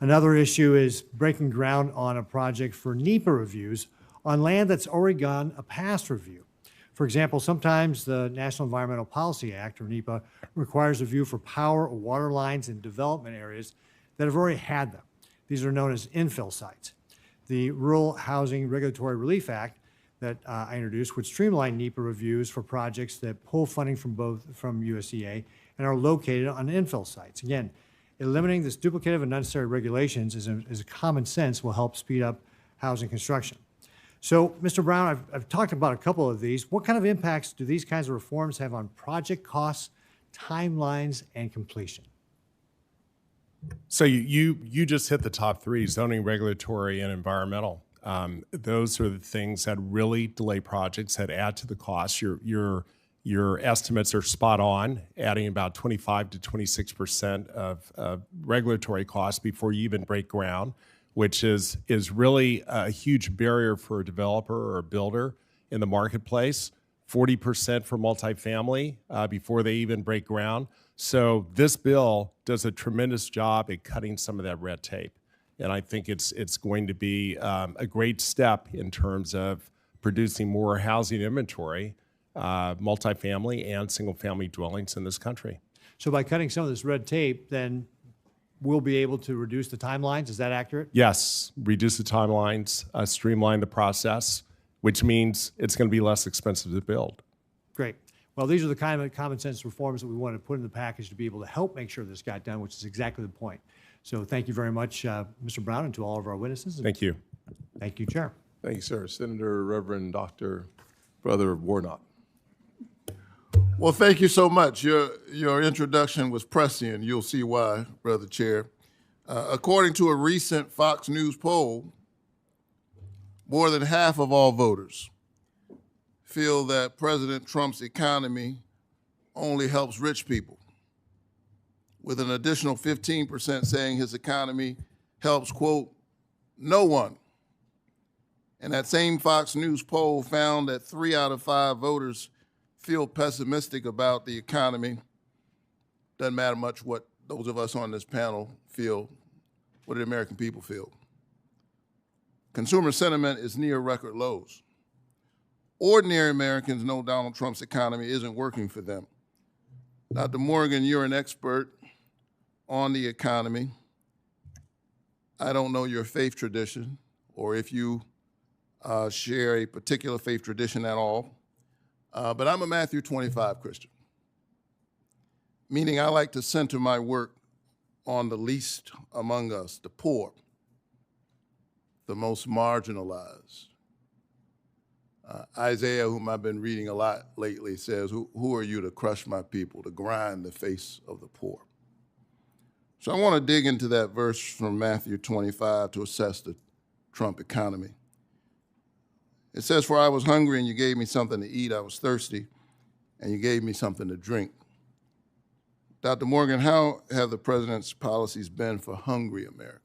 Another issue is breaking ground on a project for NEPA reviews on land that's already gone a past review. For example, sometimes the National Environmental Policy Act, or NEPA, requires review for power or water lines in development areas that have already had them. These are known as infill sites. The Rural Housing Regulatory Relief Act that I introduced would streamline NEPA reviews for projects that pull funding from USDA and are located on infill sites. Again, eliminating this duplicative and unnecessary regulations is a common sense will help speed up housing construction. So, Mr. Brown, I've talked about a couple of these. What kind of impacts do these kinds of reforms have on project costs, timelines, and completion? So you just hit the top three: zoning, regulatory, and environmental. Those are the things that really delay projects, that add to the cost. Your estimates are spot on, adding about 25 to 26% of regulatory costs before you even break ground, which is really a huge barrier for a developer or a builder in the marketplace. 40% for multifamily before they even break ground. So this bill does a tremendous job at cutting some of that red tape. And I think it's going to be a great step in terms of producing more housing inventory, multifamily and single-family dwellings in this country. So by cutting some of this red tape, then we'll be able to reduce the timelines. Is that accurate? Yes, reduce the timelines, streamline the process, which means it's going to be less expensive to build. Great. Well, these are the kind of common sense reforms that we want to put in the package to be able to help make sure this got done, which is exactly the point. So thank you very much, Mr. Brown, and to all of our witnesses. Thank you. Thank you, Chair. Thank you, sir. Senator Reverend Dr. Brother Warnock. Well, thank you so much. Your introduction was prescient. You'll see why, Brother Chair. According to a recent Fox News poll, more than half of all voters feel that President Trump's economy only helps rich people, with an additional 15% saying his economy helps, quote, no one. And that same Fox News poll found that 3 out of 5 voters feel pessimistic about the economy. Doesn't matter much what those of us on this panel feel, what do the American people feel? Consumer sentiment is near record lows. Ordinary Americans know Donald Trump's economy isn't working for them. Dr. Morgan, you're an expert on the economy. I don't know your faith tradition or if you share a particular faith tradition at all, but I'm a Matthew 25 Christian, meaning I like to center my work on the least among us, the poor, the most marginalized. Isaiah, whom I've been reading a lot lately, says, who are you to crush my people, to grind the face of the poor? So I want to dig into that verse from Matthew 25 to assess the Trump economy. It says, for I was hungry and you gave me something to eat. I was thirsty and you gave me something to drink. Dr. Morgan, how have the president's policies been for hungry Americans?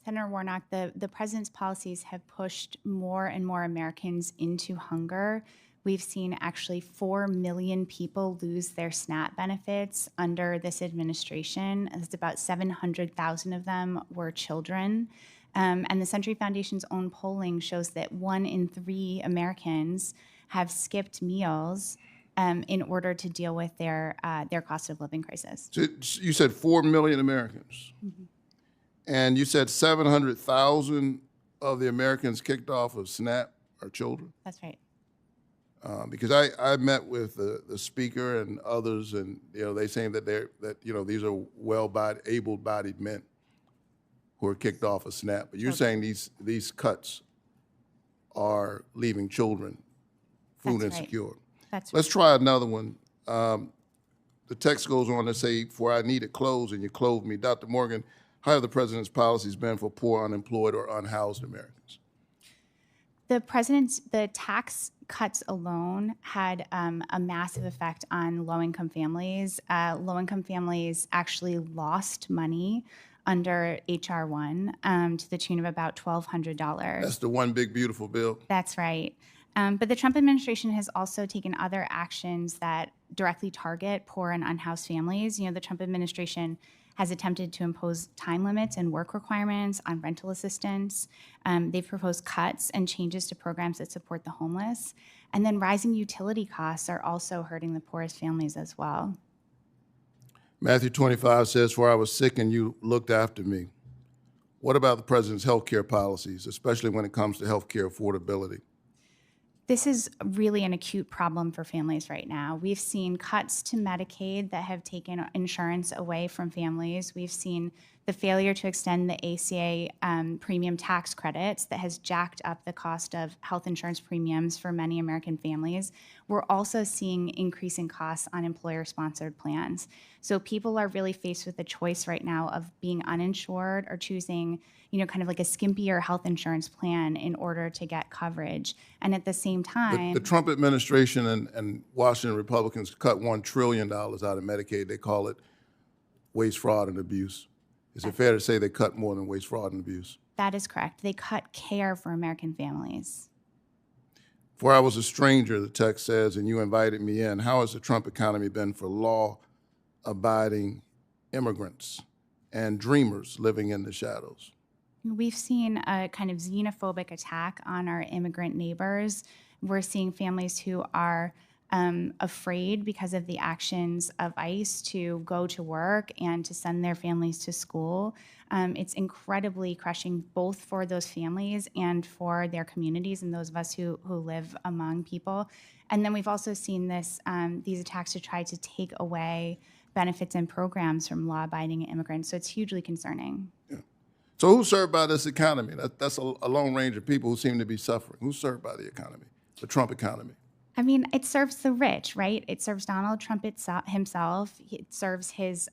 Senator Warnock, the president's policies have pushed more and more Americans into hunger. We've seen actually 4 million people lose their SNAP benefits under this administration. It's about 700,000 of them were children. And the Century Foundation's own polling shows that 1 in 3 Americans have skipped meals in order to deal with their cost of living crisis. So you said 4 million Americans. Mm-hmm. And you said 700,000 of the Americans kicked off of SNAP are children? That's right. Because I met with the speaker and others, and they saying that these are able-bodied men who are kicked off of SNAP. But you're saying these cuts are leaving children food insecure. Right. That's Let's try another one. The text goes on to say, for I needed clothes and you clothed me. Dr. Morgan, how have the president's policies been for poor, unemployed, or unhoused Americans? The tax cuts alone had a massive effect on low-income families. Low-income families actually lost money under H.R. 1 to the tune of about $1,200. That's the one big, beautiful bill? That's right. But the Trump administration has also taken other actions that directly target poor and unhoused families. The Trump administration has attempted to impose time limits and work requirements on rental assistance. They've proposed cuts and changes to programs that support the homeless. And then rising utility costs are also hurting the poorest families as well. Matthew 25 says, "For I was sick and you looked after me." What about the president's health care policies, especially when it comes to health care affordability? This is really an acute problem for families right now. We've seen cuts to Medicaid that have taken insurance away from families. We've seen the failure to extend the ACA premium tax credits that has jacked up the cost of health insurance premiums for many American families. We're also seeing increasing costs on employer-sponsored plans. So people are really faced with the choice right now of being uninsured or choosing, kind of like a skimpier health insurance plan in order to get coverage. And at the same time, The Trump administration and Washington Republicans cut $1 trillion out of Medicaid. They call it waste, fraud, and abuse. Is it fair to say they cut more than waste, fraud, and abuse? that is correct. They cut care for American families. For I was a stranger, the text says, and you invited me in. How has the Trump economy been for law-abiding immigrants and dreamers living in the shadows? We've seen a kind of xenophobic attack on our immigrant neighbors. We're seeing families who are afraid because of the actions of ICE to go to work and to send their families to school. It's incredibly crushing both for those families and for their communities and those of us who live among people. And then we've also seen these attacks to try to take away benefits and programs from law-abiding immigrants. So it's hugely concerning. Yeah. So who's served by this economy? That's a long range of people who seem to be suffering. Who's served by the economy, the Trump economy? I mean, it serves the rich, right? It serves Donald Trump himself. It serves his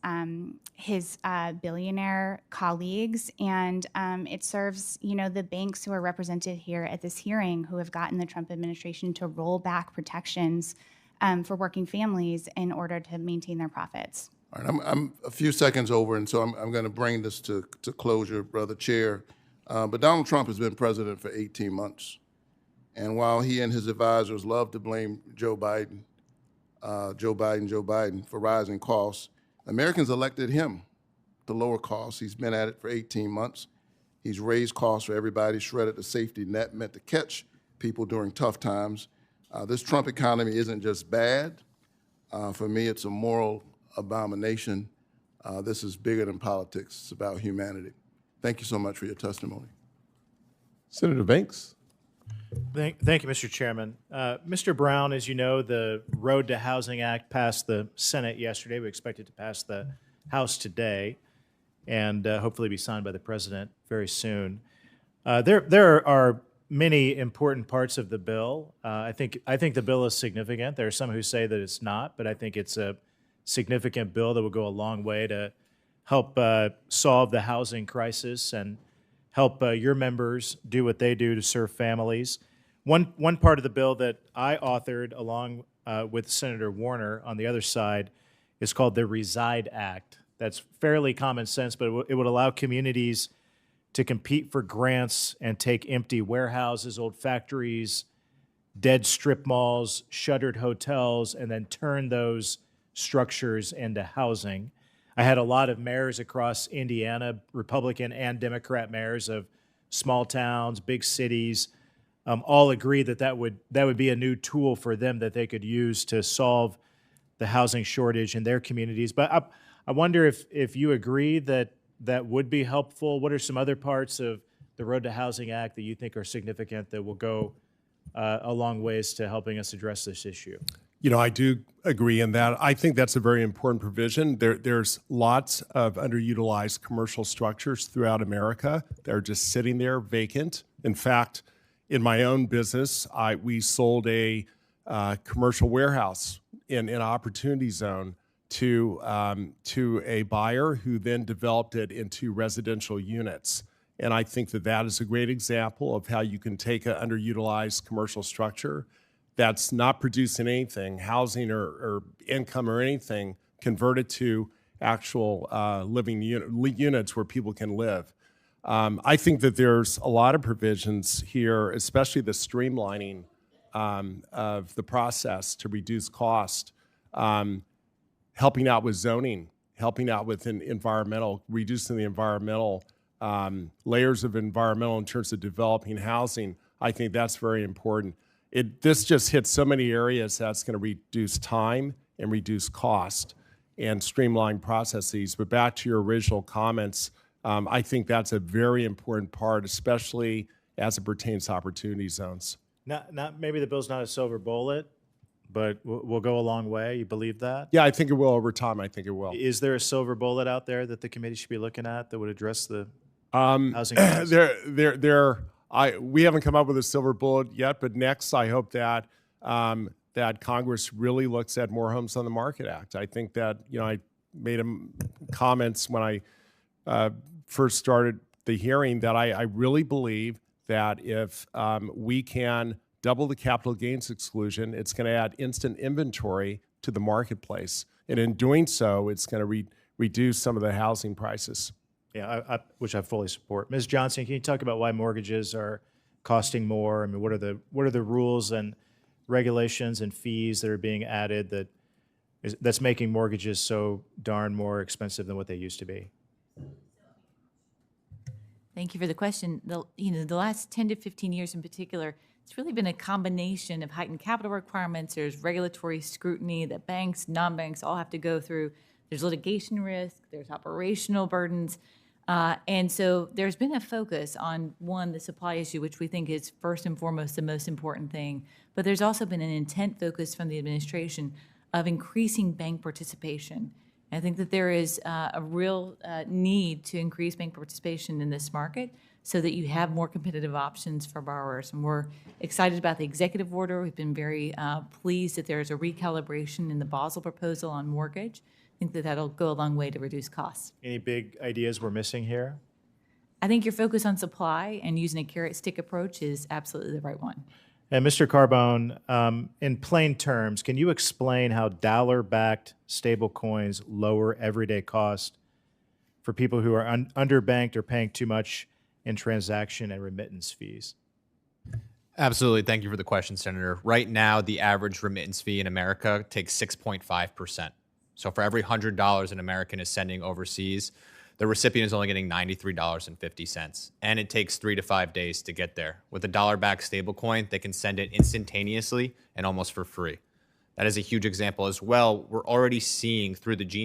billionaire colleagues, and it serves the banks who are represented here at this hearing, who have gotten the Trump administration to roll back protections for working families in order to maintain their profits. All right, I'm a few seconds over, and so I'm going to bring this to closure, Brother Chair. But Donald Trump has been president for 18 months. And while he and his advisors love to blame Joe Biden for rising costs, Americans elected him to lower costs. He's been at it for 18 months. He's raised costs for everybody, shredded the safety net meant to catch people during tough times. This Trump economy isn't just bad. For me, it's a moral abomination. This is bigger than politics. It's about humanity. Thank you so much for your testimony. Senator Banks. Thank you, Mr. Chairman. Mr. Brown, as you know, the Road to Housing Act passed the Senate yesterday. We expect it to pass the House today and hopefully be signed by the President very soon. There are many important parts of the bill. I think the bill is significant. There are some who say that it's not, but I think it's a significant bill that will go a long way to help solve the housing crisis and help your members do what they do to serve families. One part of the bill that I authored along with Senator Warner on the other side is called the Reside Act. That's fairly common sense, but it would allow communities to compete for grants and take empty warehouses, old factories, dead strip malls, shuttered hotels, and then turn those structures into housing. I had a lot of mayors across Indiana, Republican and Democrat mayors of small towns, big cities, all agree that would be a new tool for them that they could use to solve the housing shortage in their communities. But I wonder if you agree that would be helpful. What are some other parts of the Road to Housing Act that you think are significant that will go a long ways to helping us address this issue? I do agree in that. I think that's a very important provision. There's lots of underutilized commercial structures throughout America that are just sitting there vacant. In fact, in my own business, we sold a commercial warehouse in an opportunity zone to a buyer who then developed it into residential units. And I think that is a great example of how you can take an underutilized commercial structure that's not producing anything, housing or income or anything, convert it to actual living units where people can live. I think that there's a lot of provisions here, especially the streamlining of the process to reduce cost, helping out with zoning, helping out with reducing the environmental layers of environmental in terms of developing housing. I think that's very important. This just hits so many areas that's going to reduce time and reduce cost and streamline processes. But back to your original comments, I think that's a very important part, especially as it pertains to opportunity zones. Not maybe the bill's not a silver bullet, but will go a long way. You believe that? Yeah, I think it will over time. I think it will. Is there a silver bullet out there that the committee should be looking at that would address the housing costs? We haven't come up with a silver bullet yet, but next I hope that that Congress really looks at More Homes on the Market Act. I think that, I made comments when I first started the hearing that I really believe that if we can double the capital gains exclusion, it's going to add instant inventory to the marketplace. And in doing so, it's going to reduce some of the housing prices. Yeah, which I fully support. Ms. Johnson, can you talk about why mortgages are costing more? I mean, what are the rules and regulations and fees that are being added that's making mortgages so darn more expensive than what they used to be? Thank you for the question. The last 10 to 15 years in particular, it's really been a combination of heightened capital requirements. There's regulatory scrutiny that banks, non-banks all have to go through. There's litigation risk. There's operational burdens. And so there's been a focus on, one, the supply issue, which we think is first and foremost the most important thing. But there's also been an intent focus from the administration of increasing bank participation. And I think that there is a real need to increase bank participation in this market so that you have more competitive options for borrowers. And we're excited about the executive order. We've been very pleased that there's a recalibration in the Basel proposal on mortgage. I think that that'll go a long way to reduce costs. Any big ideas we're missing here? I think your focus on supply and using a carrot stick approach is absolutely the right one. And Mr. Carbone, in plain terms, can you explain how dollar-backed stablecoins lower everyday cost for people who are underbanked or paying too much in transaction and remittance fees? Absolutely. Thank you for the question, Senator. Right now, the average remittance fee in America takes 6.5%. So for every $100 an American is sending overseas, the recipient is only getting $93.50. And it takes 3 to 5 days to get there. With a dollar-backed stablecoin, they can send it instantaneously and almost for free. That is a huge example as well. We're already seeing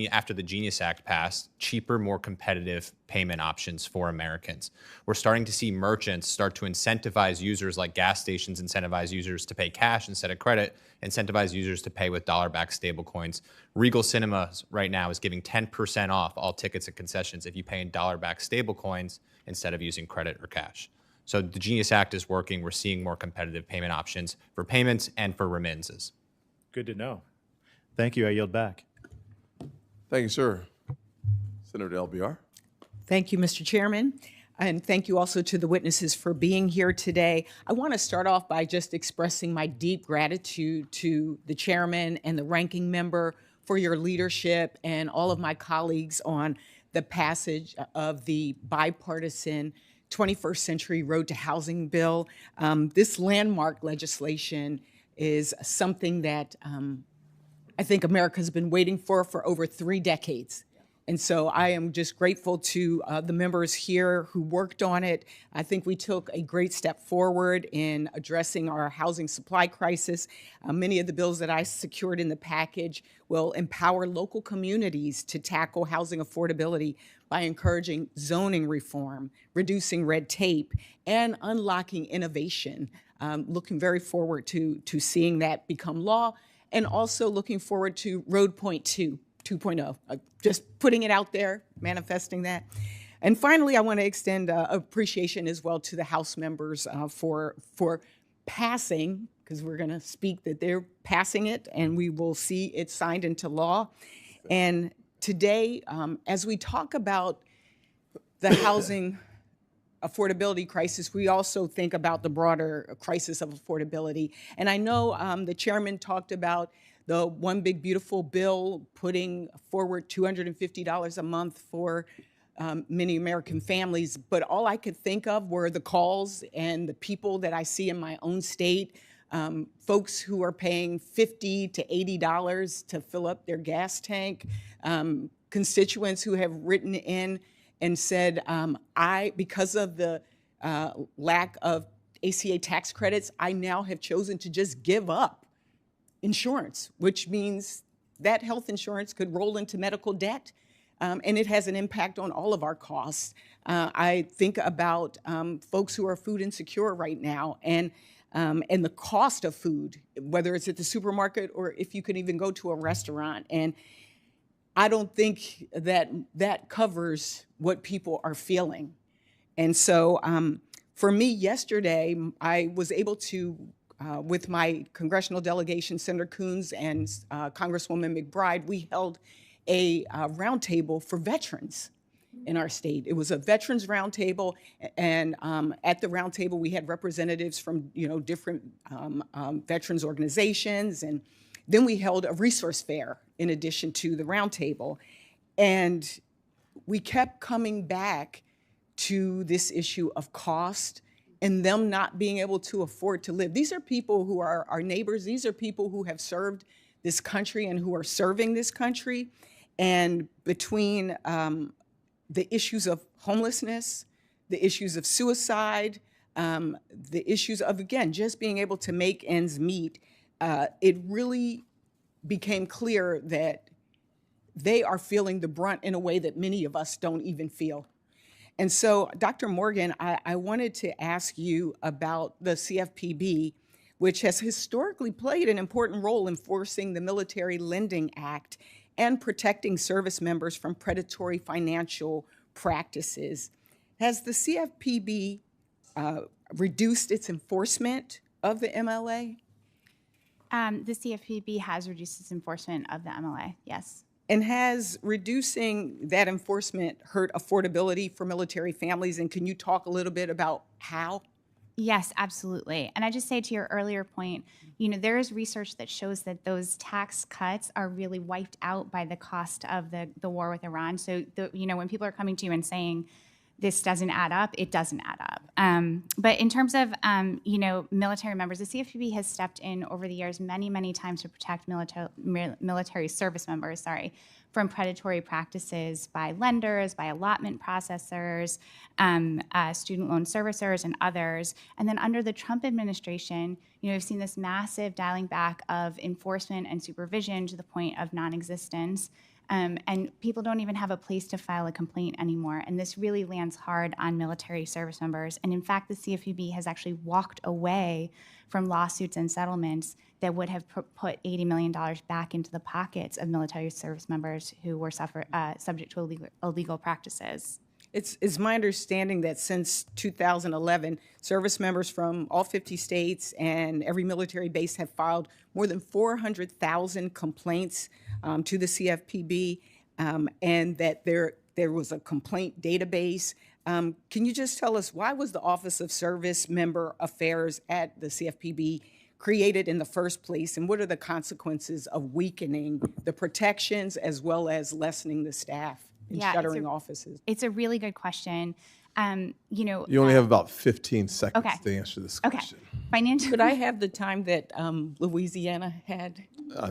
after the Genius Act passed, cheaper, more competitive payment options for Americans. We're starting to see merchants start to incentivize users, like gas stations incentivize users to pay cash instead of credit, incentivize users to pay with dollar-backed stablecoins. Regal Cinemas right now is giving 10% off all tickets and concessions if you pay in dollar-backed stablecoins instead of using credit or cash. So the Genius Act is working. We're seeing more competitive payment options for payments and for remittances. Good to know. Thank you. I yield back. Thank you, sir. Senator LBR. Thank you, Mr. Chairman. And thank you also to the witnesses for being here today. I want to start off by just expressing my deep gratitude to the chairman and the ranking member for your leadership and all of my colleagues on the passage of the bipartisan 21st Century Road to Housing bill. This landmark legislation is something that I think America's been waiting for over 3 decades. And so I am just grateful to the members here who worked on it. I think we took a great step forward in addressing our housing supply crisis. Many of the bills that I secured in the package will empower local communities to tackle housing affordability by encouraging zoning reform, reducing red tape, and unlocking innovation. Looking very forward to seeing that become law, and also looking forward to Road Point 2.0. Just putting it out there, manifesting that. And finally, I want to extend appreciation as well to the House members for passing, because we're going to speak that they're passing it, and we will see it signed into law. And today, as we talk about the housing affordability crisis, we also think about the broader crisis of affordability. And I know the chairman talked about the One Big Beautiful Bill putting forward $250 a month for many American families, but all I could think of were the calls and the people that I see in my own state, folks who are paying $50 to $80 to fill up their gas tank, because constituents who have written in and said, because of the lack of ACA tax credits, I now have chosen to just give up insurance, which means that health insurance could roll into medical debt, and it has an impact on all of our costs. I think about folks who are food insecure right now, and the cost of food, whether it's at the supermarket or if you can even go to a restaurant. And I don't think that that covers what people are feeling. And so for me yesterday, I was able to, with my congressional delegation, Senator Coons and Congresswoman McBride, we held a roundtable for veterans in our state. It was a veterans roundtable, and at the roundtable we had representatives from different veterans organizations, and then we held a resource fair in addition to the roundtable. And we kept coming back to this issue of cost and them not being able to afford to live. These are people who are our neighbors. These are people who have served this country and who are serving this country. And between the issues of homelessness, the issues of suicide, the issues of, again, just being able to make ends meet, it really became clear that they are feeling the brunt in a way that many of us don't even feel. And so, Dr. Morgan, I wanted to ask you about the CFPB, which has historically played an important role in enforcing the Military Lending Act and protecting service members from predatory financial practices. Has the CFPB reduced its enforcement of the MLA? The CFPB has reduced its enforcement of the MLA, yes. And has reducing that enforcement hurt affordability for military families? And can you talk a little bit about how? Yes, absolutely. And I just say to your earlier point, there is research that shows that those tax cuts are really wiped out by the cost of the war with Iran. So, when people are coming to you and saying this doesn't add up, it doesn't add up. But in terms of, military members, the CFPB has stepped in over the years many, many times to protect military service members, from predatory practices by lenders, by allotment processors, student loan servicers, and others. And then under the Trump administration, we've seen this massive dialing back of enforcement and supervision to the point of non-existence. And people don't even have a place to file a complaint anymore. And this really lands hard on military service members. And in fact, the CFPB has actually walked away from lawsuits and settlements that would have put $80 million back into the pockets of military service members who were subject to illegal practices. It's my understanding that since 2011, service members from all 50 states and every military base have filed more than 400,000 complaints to the CFPB, and that there was a complaint database. Can you just tell us, why was the Office of Service Member Affairs at the CFPB created in the first place, and what are the consequences of weakening the protections as well as lessening the staff and shuttering offices? It's a really good question. You only have about 15 seconds to answer this question. Financial. Could I have the time that Louisiana had?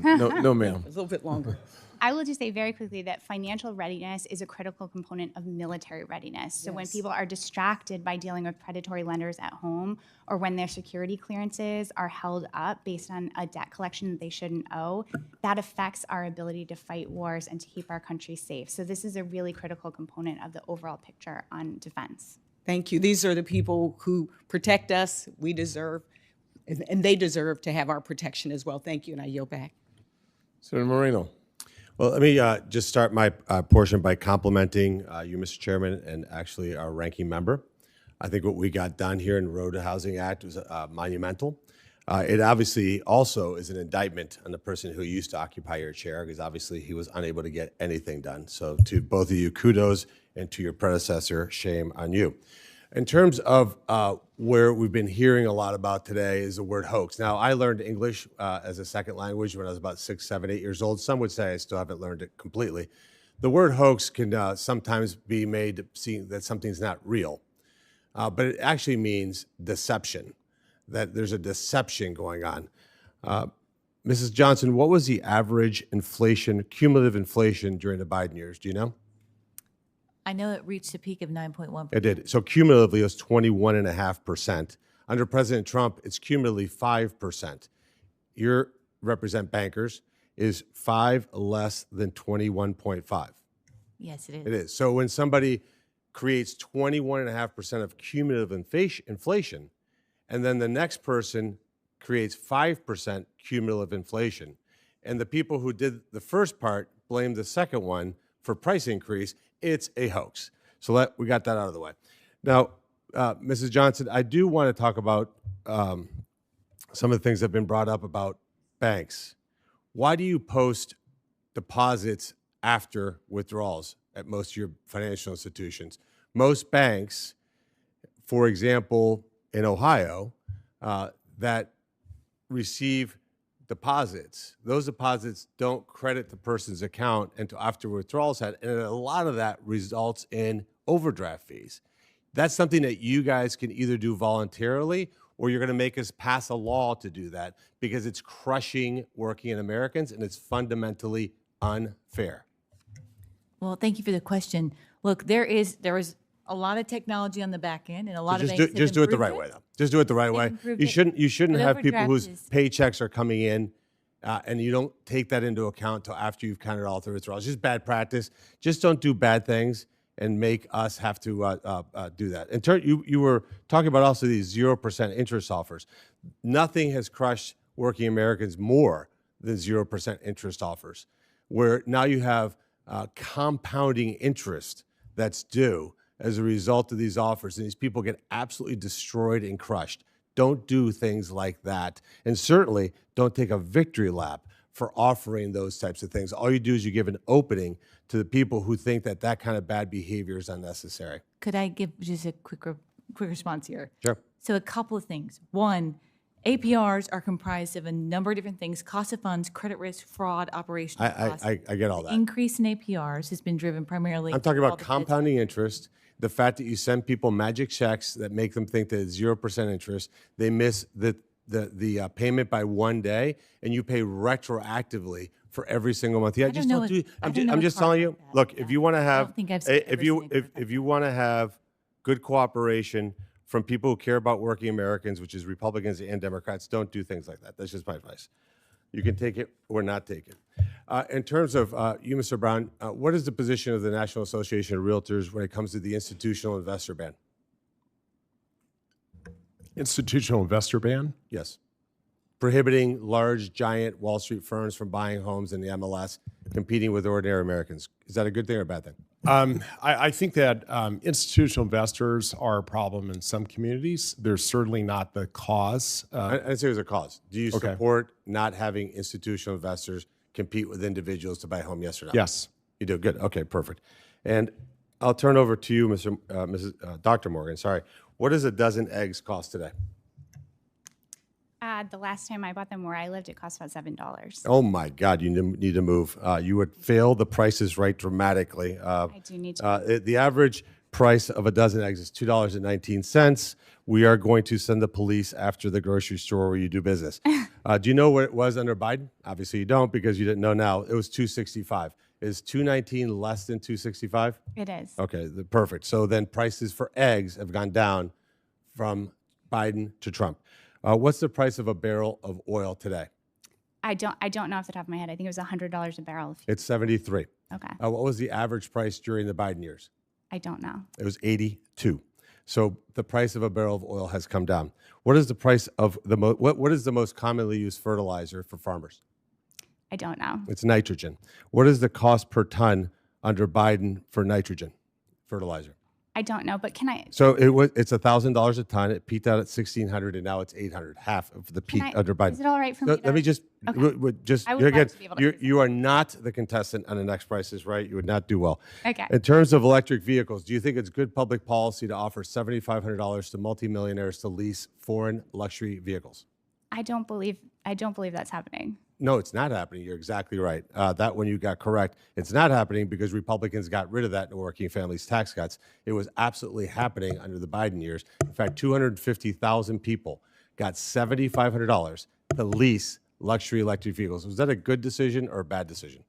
No, ma'am. A little bit longer. I will just say very quickly that financial readiness is a critical component of military readiness. So when people are distracted by dealing with predatory lenders at home, or when their security clearances are held up based on a debt collection that they shouldn't owe, that affects our ability to fight wars and to keep our country safe. So this is a really critical component of the overall picture on defense. Thank you. These are the people who protect us. We deserve, and they deserve to have our protection as well. Thank you, and I yield back. Senator Moreno. Well, let me just start my portion by complimenting you, Mr. Chairman, and actually our ranking member. I think what we got done here in the Road to Housing Act was monumental. It obviously also is an indictment on the person who used to occupy your chair, because obviously he was unable to get anything done. So to both of you, kudos, and to your predecessor, shame on you. In terms of where we've been hearing a lot about today is the word hoax. Now, I learned English as a second language when I was about 6, 7, 8 years old. Some would say I still haven't learned it completely. The word hoax can sometimes be made to seem that something's not real, but it actually means deception, that there's a deception going on. Mrs. Johnson, what was the average inflation, cumulative inflation during the Biden years? Do you know? I know it reached a peak of 9.1%. It did. So cumulatively, it was 21.5%. Under President Trump, it's cumulatively 5%. You represent bankers. Is 5 less than 21.5? Yes, it is. It is. So when somebody creates 21.5% of cumulative inflation, and then the next person creates 5% cumulative inflation, and the people who did the first part blame the second one for price increase, it's a hoax. So we got that out of the way. Now, Mrs. Johnson, I do want to talk about some of the things that have been brought up about banks. Why do you post deposits after withdrawals at most of your financial institutions? Most banks, for example, in Ohio, that receive deposits, those deposits don't credit the person's account until after withdrawals had, and a lot of that results in overdraft fees. That's something that you guys can either do voluntarily, or you're going to make us pass a law to do that, because it's crushing working Americans and it's fundamentally unfair. Well, thank you for the question. Look, there is a lot of technology on the back end, and a lot of banks Just do it the right way, though. Just do it the right way. You shouldn't have people whose paychecks are coming in, and you don't take that into account until after you've counted all the withdrawals. Just bad practice. Just don't do bad things and make us have to do that. And you were talking about also these 0% interest offers. Nothing has crushed working Americans more than 0% interest offers, where now you have compounding interest that's due as a result of these offers, and these people get absolutely destroyed and crushed. Don't do things like that. And certainly don't take a victory lap for offering those types of things. All you do is you give an opening to the people who think that that kind of bad behavior is unnecessary. Could I give just a quick response here? Sure. So a couple of things. One, APRs are comprised of a number of different things: cost of funds, credit risk, fraud, operational costs. I get all that. The increase in APRs has been driven primarily. I'm talking about compounding interest, the fact that you send people magic checks that make them think that it's 0% interest. They miss the payment by 1 day, and you pay retroactively for every single month. Yeah, just don't do. I'm just telling you. Look, if you want to have, if you want to have good cooperation from people who care about working Americans, which is Republicans and Democrats, don't do things like that. That's just my advice. You can take it or not take it. In terms of you, Mr. Brown, what is the position of the National Association of Realtors when it comes to the institutional investor ban? Institutional investor ban? Yes. Prohibiting large, giant Wall Street firms from buying homes in the MLS, competing with ordinary Americans. Is that a good thing or a bad thing? I think that institutional investors are a problem in some communities. They're certainly not the cause. I'd say there's a cause. Do you support not having institutional investors compete with individuals to buy a home, yes or no? Yes. You do? Good. Okay, perfect. And I'll turn over to you, Dr. Morgan. Sorry. What does a dozen eggs cost today? The last time I bought them where I lived, it cost about $7. Oh my God, you need to move. You would fail the prices right dramatically. I do need to. The average price of a dozen eggs is $2.19. We are going to send the police after the grocery store where you do business. Do you know what it was under Biden? Obviously you don't, because you didn't know now. It was $2.65. Is $2.19 less than $2.65? It is. Okay, perfect. So then prices for eggs have gone down from Biden to Trump. What's the price of a barrel of oil today? I don't know off the top of my head. I think it was $100 a barrel. It's 73. Okay. What was the average price during the Biden years? I don't know. It was 82. So the price of a barrel of oil has come down. What is the price of what is the most commonly used fertilizer for farmers? I don't know. It's nitrogen. What is the cost per ton under Biden for nitrogen fertilizer? I don't know, but can I? So it's $1,000 a ton. It peaked out at $1,600, and now it's $800, half of the peak under Biden. Is it all right for me? Let me just I would love to be able to. You are not the contestant on the next Price is Right. You would not do well. Okay. In terms of electric vehicles, do you think it's good public policy to offer $7,500 to multimillionaires to lease foreign luxury vehicles? I don't believe that's happening. No, it's not happening. You're exactly right. That one you got correct. It's not happening because Republicans got rid of that in working families tax cuts. It was absolutely happening under the Biden years. In fact, 250,000 people got $7,500 to lease luxury electric vehicles. Was that a good decision or a bad decision?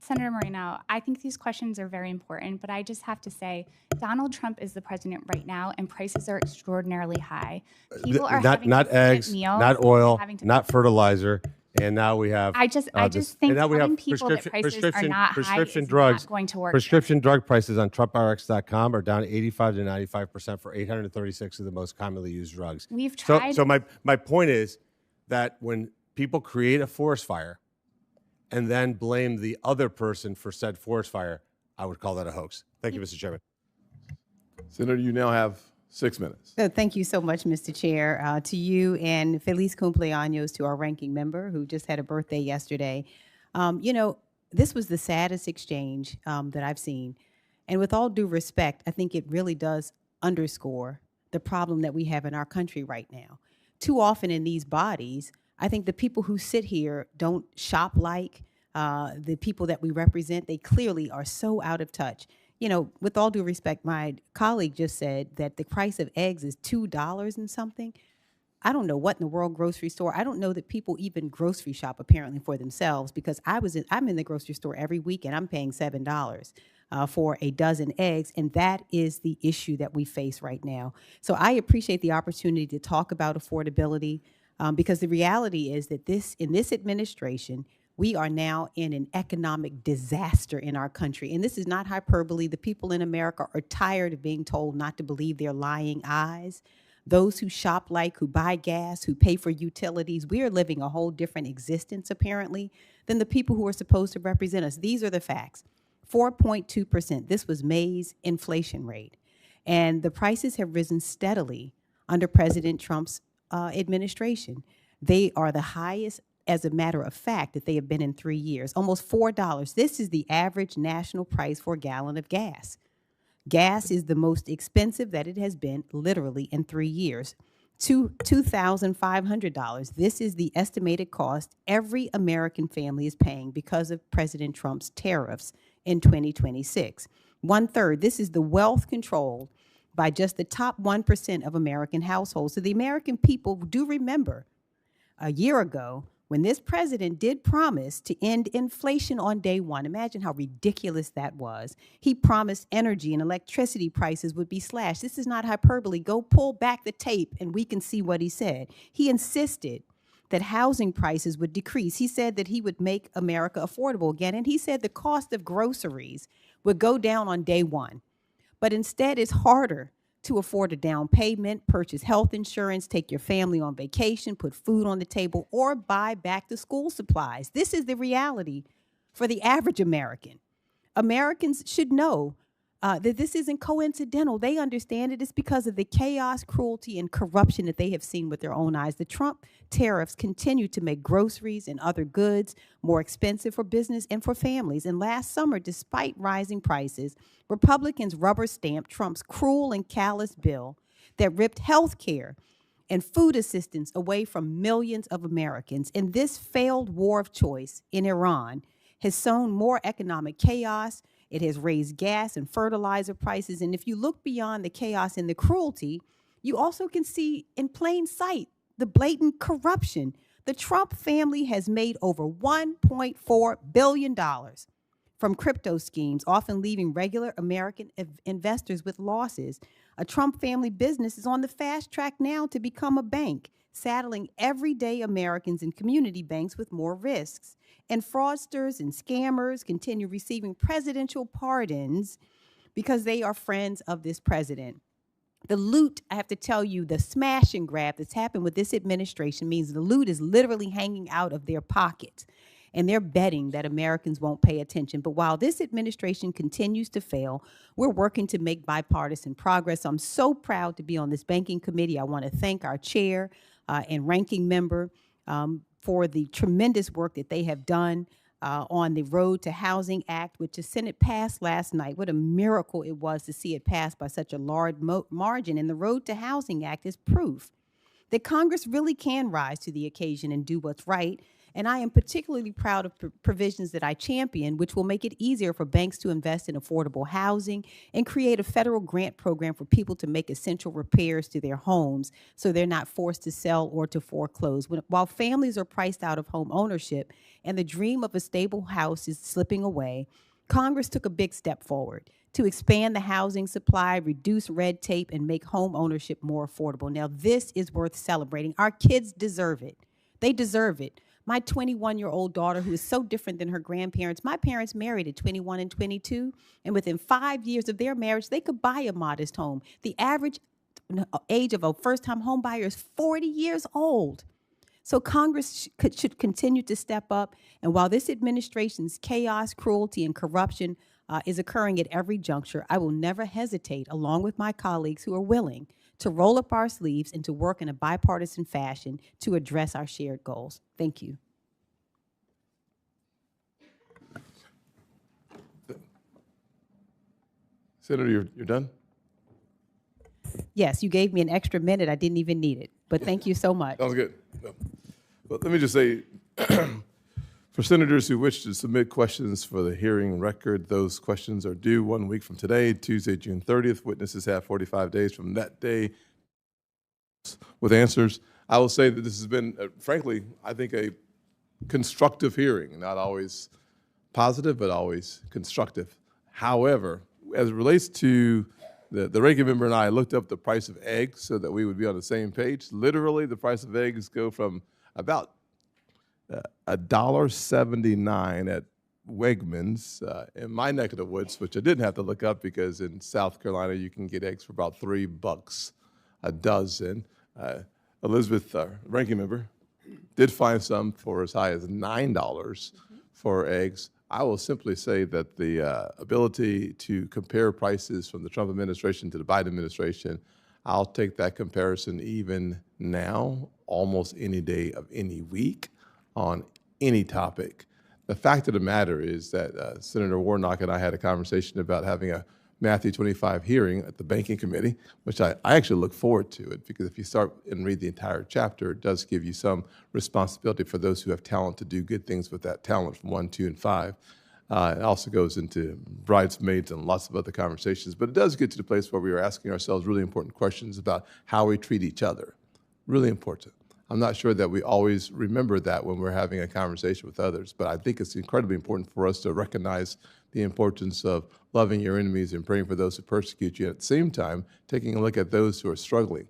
Senator Moreno, I think these questions are very important, but I just have to say, Donald Trump is the president right now, and prices are extraordinarily high. People are having Not to skip eggs, meals, not oil, having to- not fertilizer, and now we have. I just think and now we telling have people that prices are not high prescription is drugs. not going to work. Prescription drug prices on TrumpRx.com are down 85 to 95% for 836 of the most commonly used drugs. We've tried. So my point is that when people create a forest fire and then blame the other person for said forest fire, I would call that a hoax. Thank you, Mr. Chairman. Senator, you now have 6 minutes. Thank you so much, Mr. Chair. To you and Feliz cumpleaños to our ranking member who just had a birthday yesterday. This was the saddest exchange that I've seen. And with all due respect, I think it really does underscore the problem that we have in our country right now. Too often in these bodies, I think the people who sit here don't shop like the people that we represent. They clearly are so out of touch. With all due respect, my colleague just said that the price of eggs is $2 and something. I don't know what in the world grocery store. I don't know that people even grocery shop apparently for themselves, because I'm in the grocery store every week and I'm paying $7 for a dozen eggs, and that is the issue that we face right now. So I appreciate the opportunity to talk about affordability. Because the reality is that in this administration, we are now in an economic disaster in our country. And this is not hyperbole. The people in America are tired of being told not to believe their lying eyes. Those who shop like, who buy gas, who pay for utilities, we are living a whole different existence, apparently, than the people who are supposed to represent us. These are the facts. 4.2%. This was May's inflation rate. And the prices have risen steadily under President Trump's administration. They are the highest, as a matter of fact, that they have been in 3 years, almost $4. This is the average national price for a gallon of gas. Gas is the most expensive that it has been literally in 3 years. $2,500. This is the estimated cost every American family is paying because of President Trump's tariffs in 2026. 1/3. This is the wealth controlled by just the top 1% of American households. So the American people do remember a year ago when this president did promise to end inflation on day one. Imagine how ridiculous that was. He promised energy and electricity prices would be slashed. This is not hyperbole. Go pull back the tape and we can see what he said. He insisted that housing prices would decrease. He said that he would make America affordable again. And he said the cost of groceries would go down on day one. But instead, it's harder to afford a down payment, purchase health insurance, take your family on vacation, put food on the table, or buy back to school supplies. This is the reality for the average American. Americans should know that this isn't coincidental. They understand it is because of the chaos, cruelty, and corruption that they have seen with their own eyes. The Trump tariffs continue to make groceries and other goods more expensive for business and for families. And last summer, despite rising prices, Republicans rubber-stamped Trump's cruel and callous bill that ripped health care and food assistance away from millions of Americans. And this failed war of choice in Iran has sown more economic chaos. It has raised gas and fertilizer prices. And if you look beyond the chaos and the cruelty, you also can see in plain sight the blatant corruption. The Trump family has made over $1.4 billion from crypto schemes, often leaving regular American investors with losses. A Trump family business is on the fast track now to become a bank, saddling everyday Americans and community banks with more risks. And fraudsters and scammers continue receiving presidential pardons because they are friends of this president. The loot, I have to tell you, the smash and grab that's happened with this administration means the loot is literally hanging out of their pockets. And they're betting that Americans won't pay attention. But while this administration continues to fail, we're working to make bipartisan progress. I'm so proud to be on this banking committee. I want to thank our chair and ranking member for the tremendous work that they have done on the Road to Housing Act, which the Senate passed last night. What a miracle it was to see it passed by such a large margin. And the Road to Housing Act is proof that Congress really can rise to the occasion and do what's right. And I am particularly proud of provisions that I champion, which will make it easier for banks to invest in affordable housing and create a federal grant program for people to make essential repairs to their homes so they're not forced to sell or to foreclose. While families are priced out of home ownership and the dream of a stable house is slipping away, Congress took a big step forward to expand the housing supply, reduce red tape, and make home ownership more affordable. Now, this is worth celebrating. Our kids deserve it. They deserve it. My 21-year-old daughter, who is so different than her grandparents, my parents married at 21 and 22, and within 5 years of their marriage, they could buy a modest home. The average age of a first-time home buyer is 40 years old. So Congress should continue to step up. And while this administration's chaos, cruelty, and corruption is occurring at every juncture, I will never hesitate, along with my colleagues who are willing, to roll up our sleeves and to work in a bipartisan fashion to address our shared goals. Thank you. Senator, you're done? Yes, you gave me an extra minute. I didn't even need it, but thank you so much. Sounds good. Well, let me just say, for senators who wish to submit questions for the hearing record, those questions are due 1 week from today, Tuesday, June 30th. Witnesses have 45 days from that day with answers. I will say that this has been, frankly, I think a constructive hearing, not always positive, but always constructive. However, as it relates to the ranking member and I looked up the price of eggs so that we would be on the same page. Literally, the price of eggs go from about $1.79 at Wegmans in my neck of the woods, which I didn't have to look up because in South Carolina you can get eggs for about $3 a dozen. Elizabeth, ranking member, did find some for as high as $9 for eggs. I will simply say that the ability to compare prices from the Trump administration to the Biden administration, I'll take that comparison even now, almost any day of any week, on any topic. The fact of the matter is that Senator Warnock and I had a conversation about having a Matthew 25 hearing at the Banking Committee, which I actually look forward to it, because if you start and read the entire chapter, it does give you some responsibility for those who have talent to do good things with that talent from 1, 2, and 5. It also goes into bridesmaids and lots of other conversations, but it does get to the place where we are asking ourselves really important questions about how we treat each other. Really important. I'm not sure that we always remember that when we're having a conversation with others, but I think it's incredibly important for us to recognize the importance of loving your enemies and praying for those who persecute you, at the same time taking a look at those who are struggling.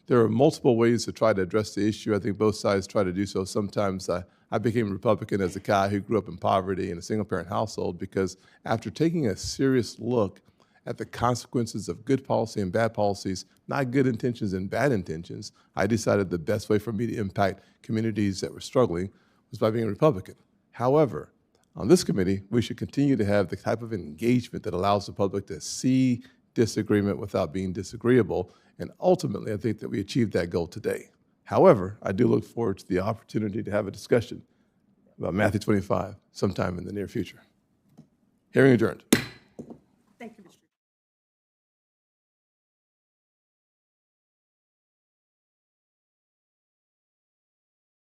There are multiple ways to try to address the issue. I think both sides try to do so. Sometimes I became a Republican as a guy who grew up in poverty in a single-parent household, because after taking a serious look at the consequences of good policy and bad policies, not good intentions and bad intentions, I decided the best way for me to impact communities that were struggling was by being a Republican. However, on this committee, we should continue to have the type of engagement that allows the public to see disagreement without being disagreeable, and ultimately, I think that we achieved that goal today. However, I do look forward to the opportunity to have a discussion about Matthew 25 sometime in the near future. Hearing adjourned.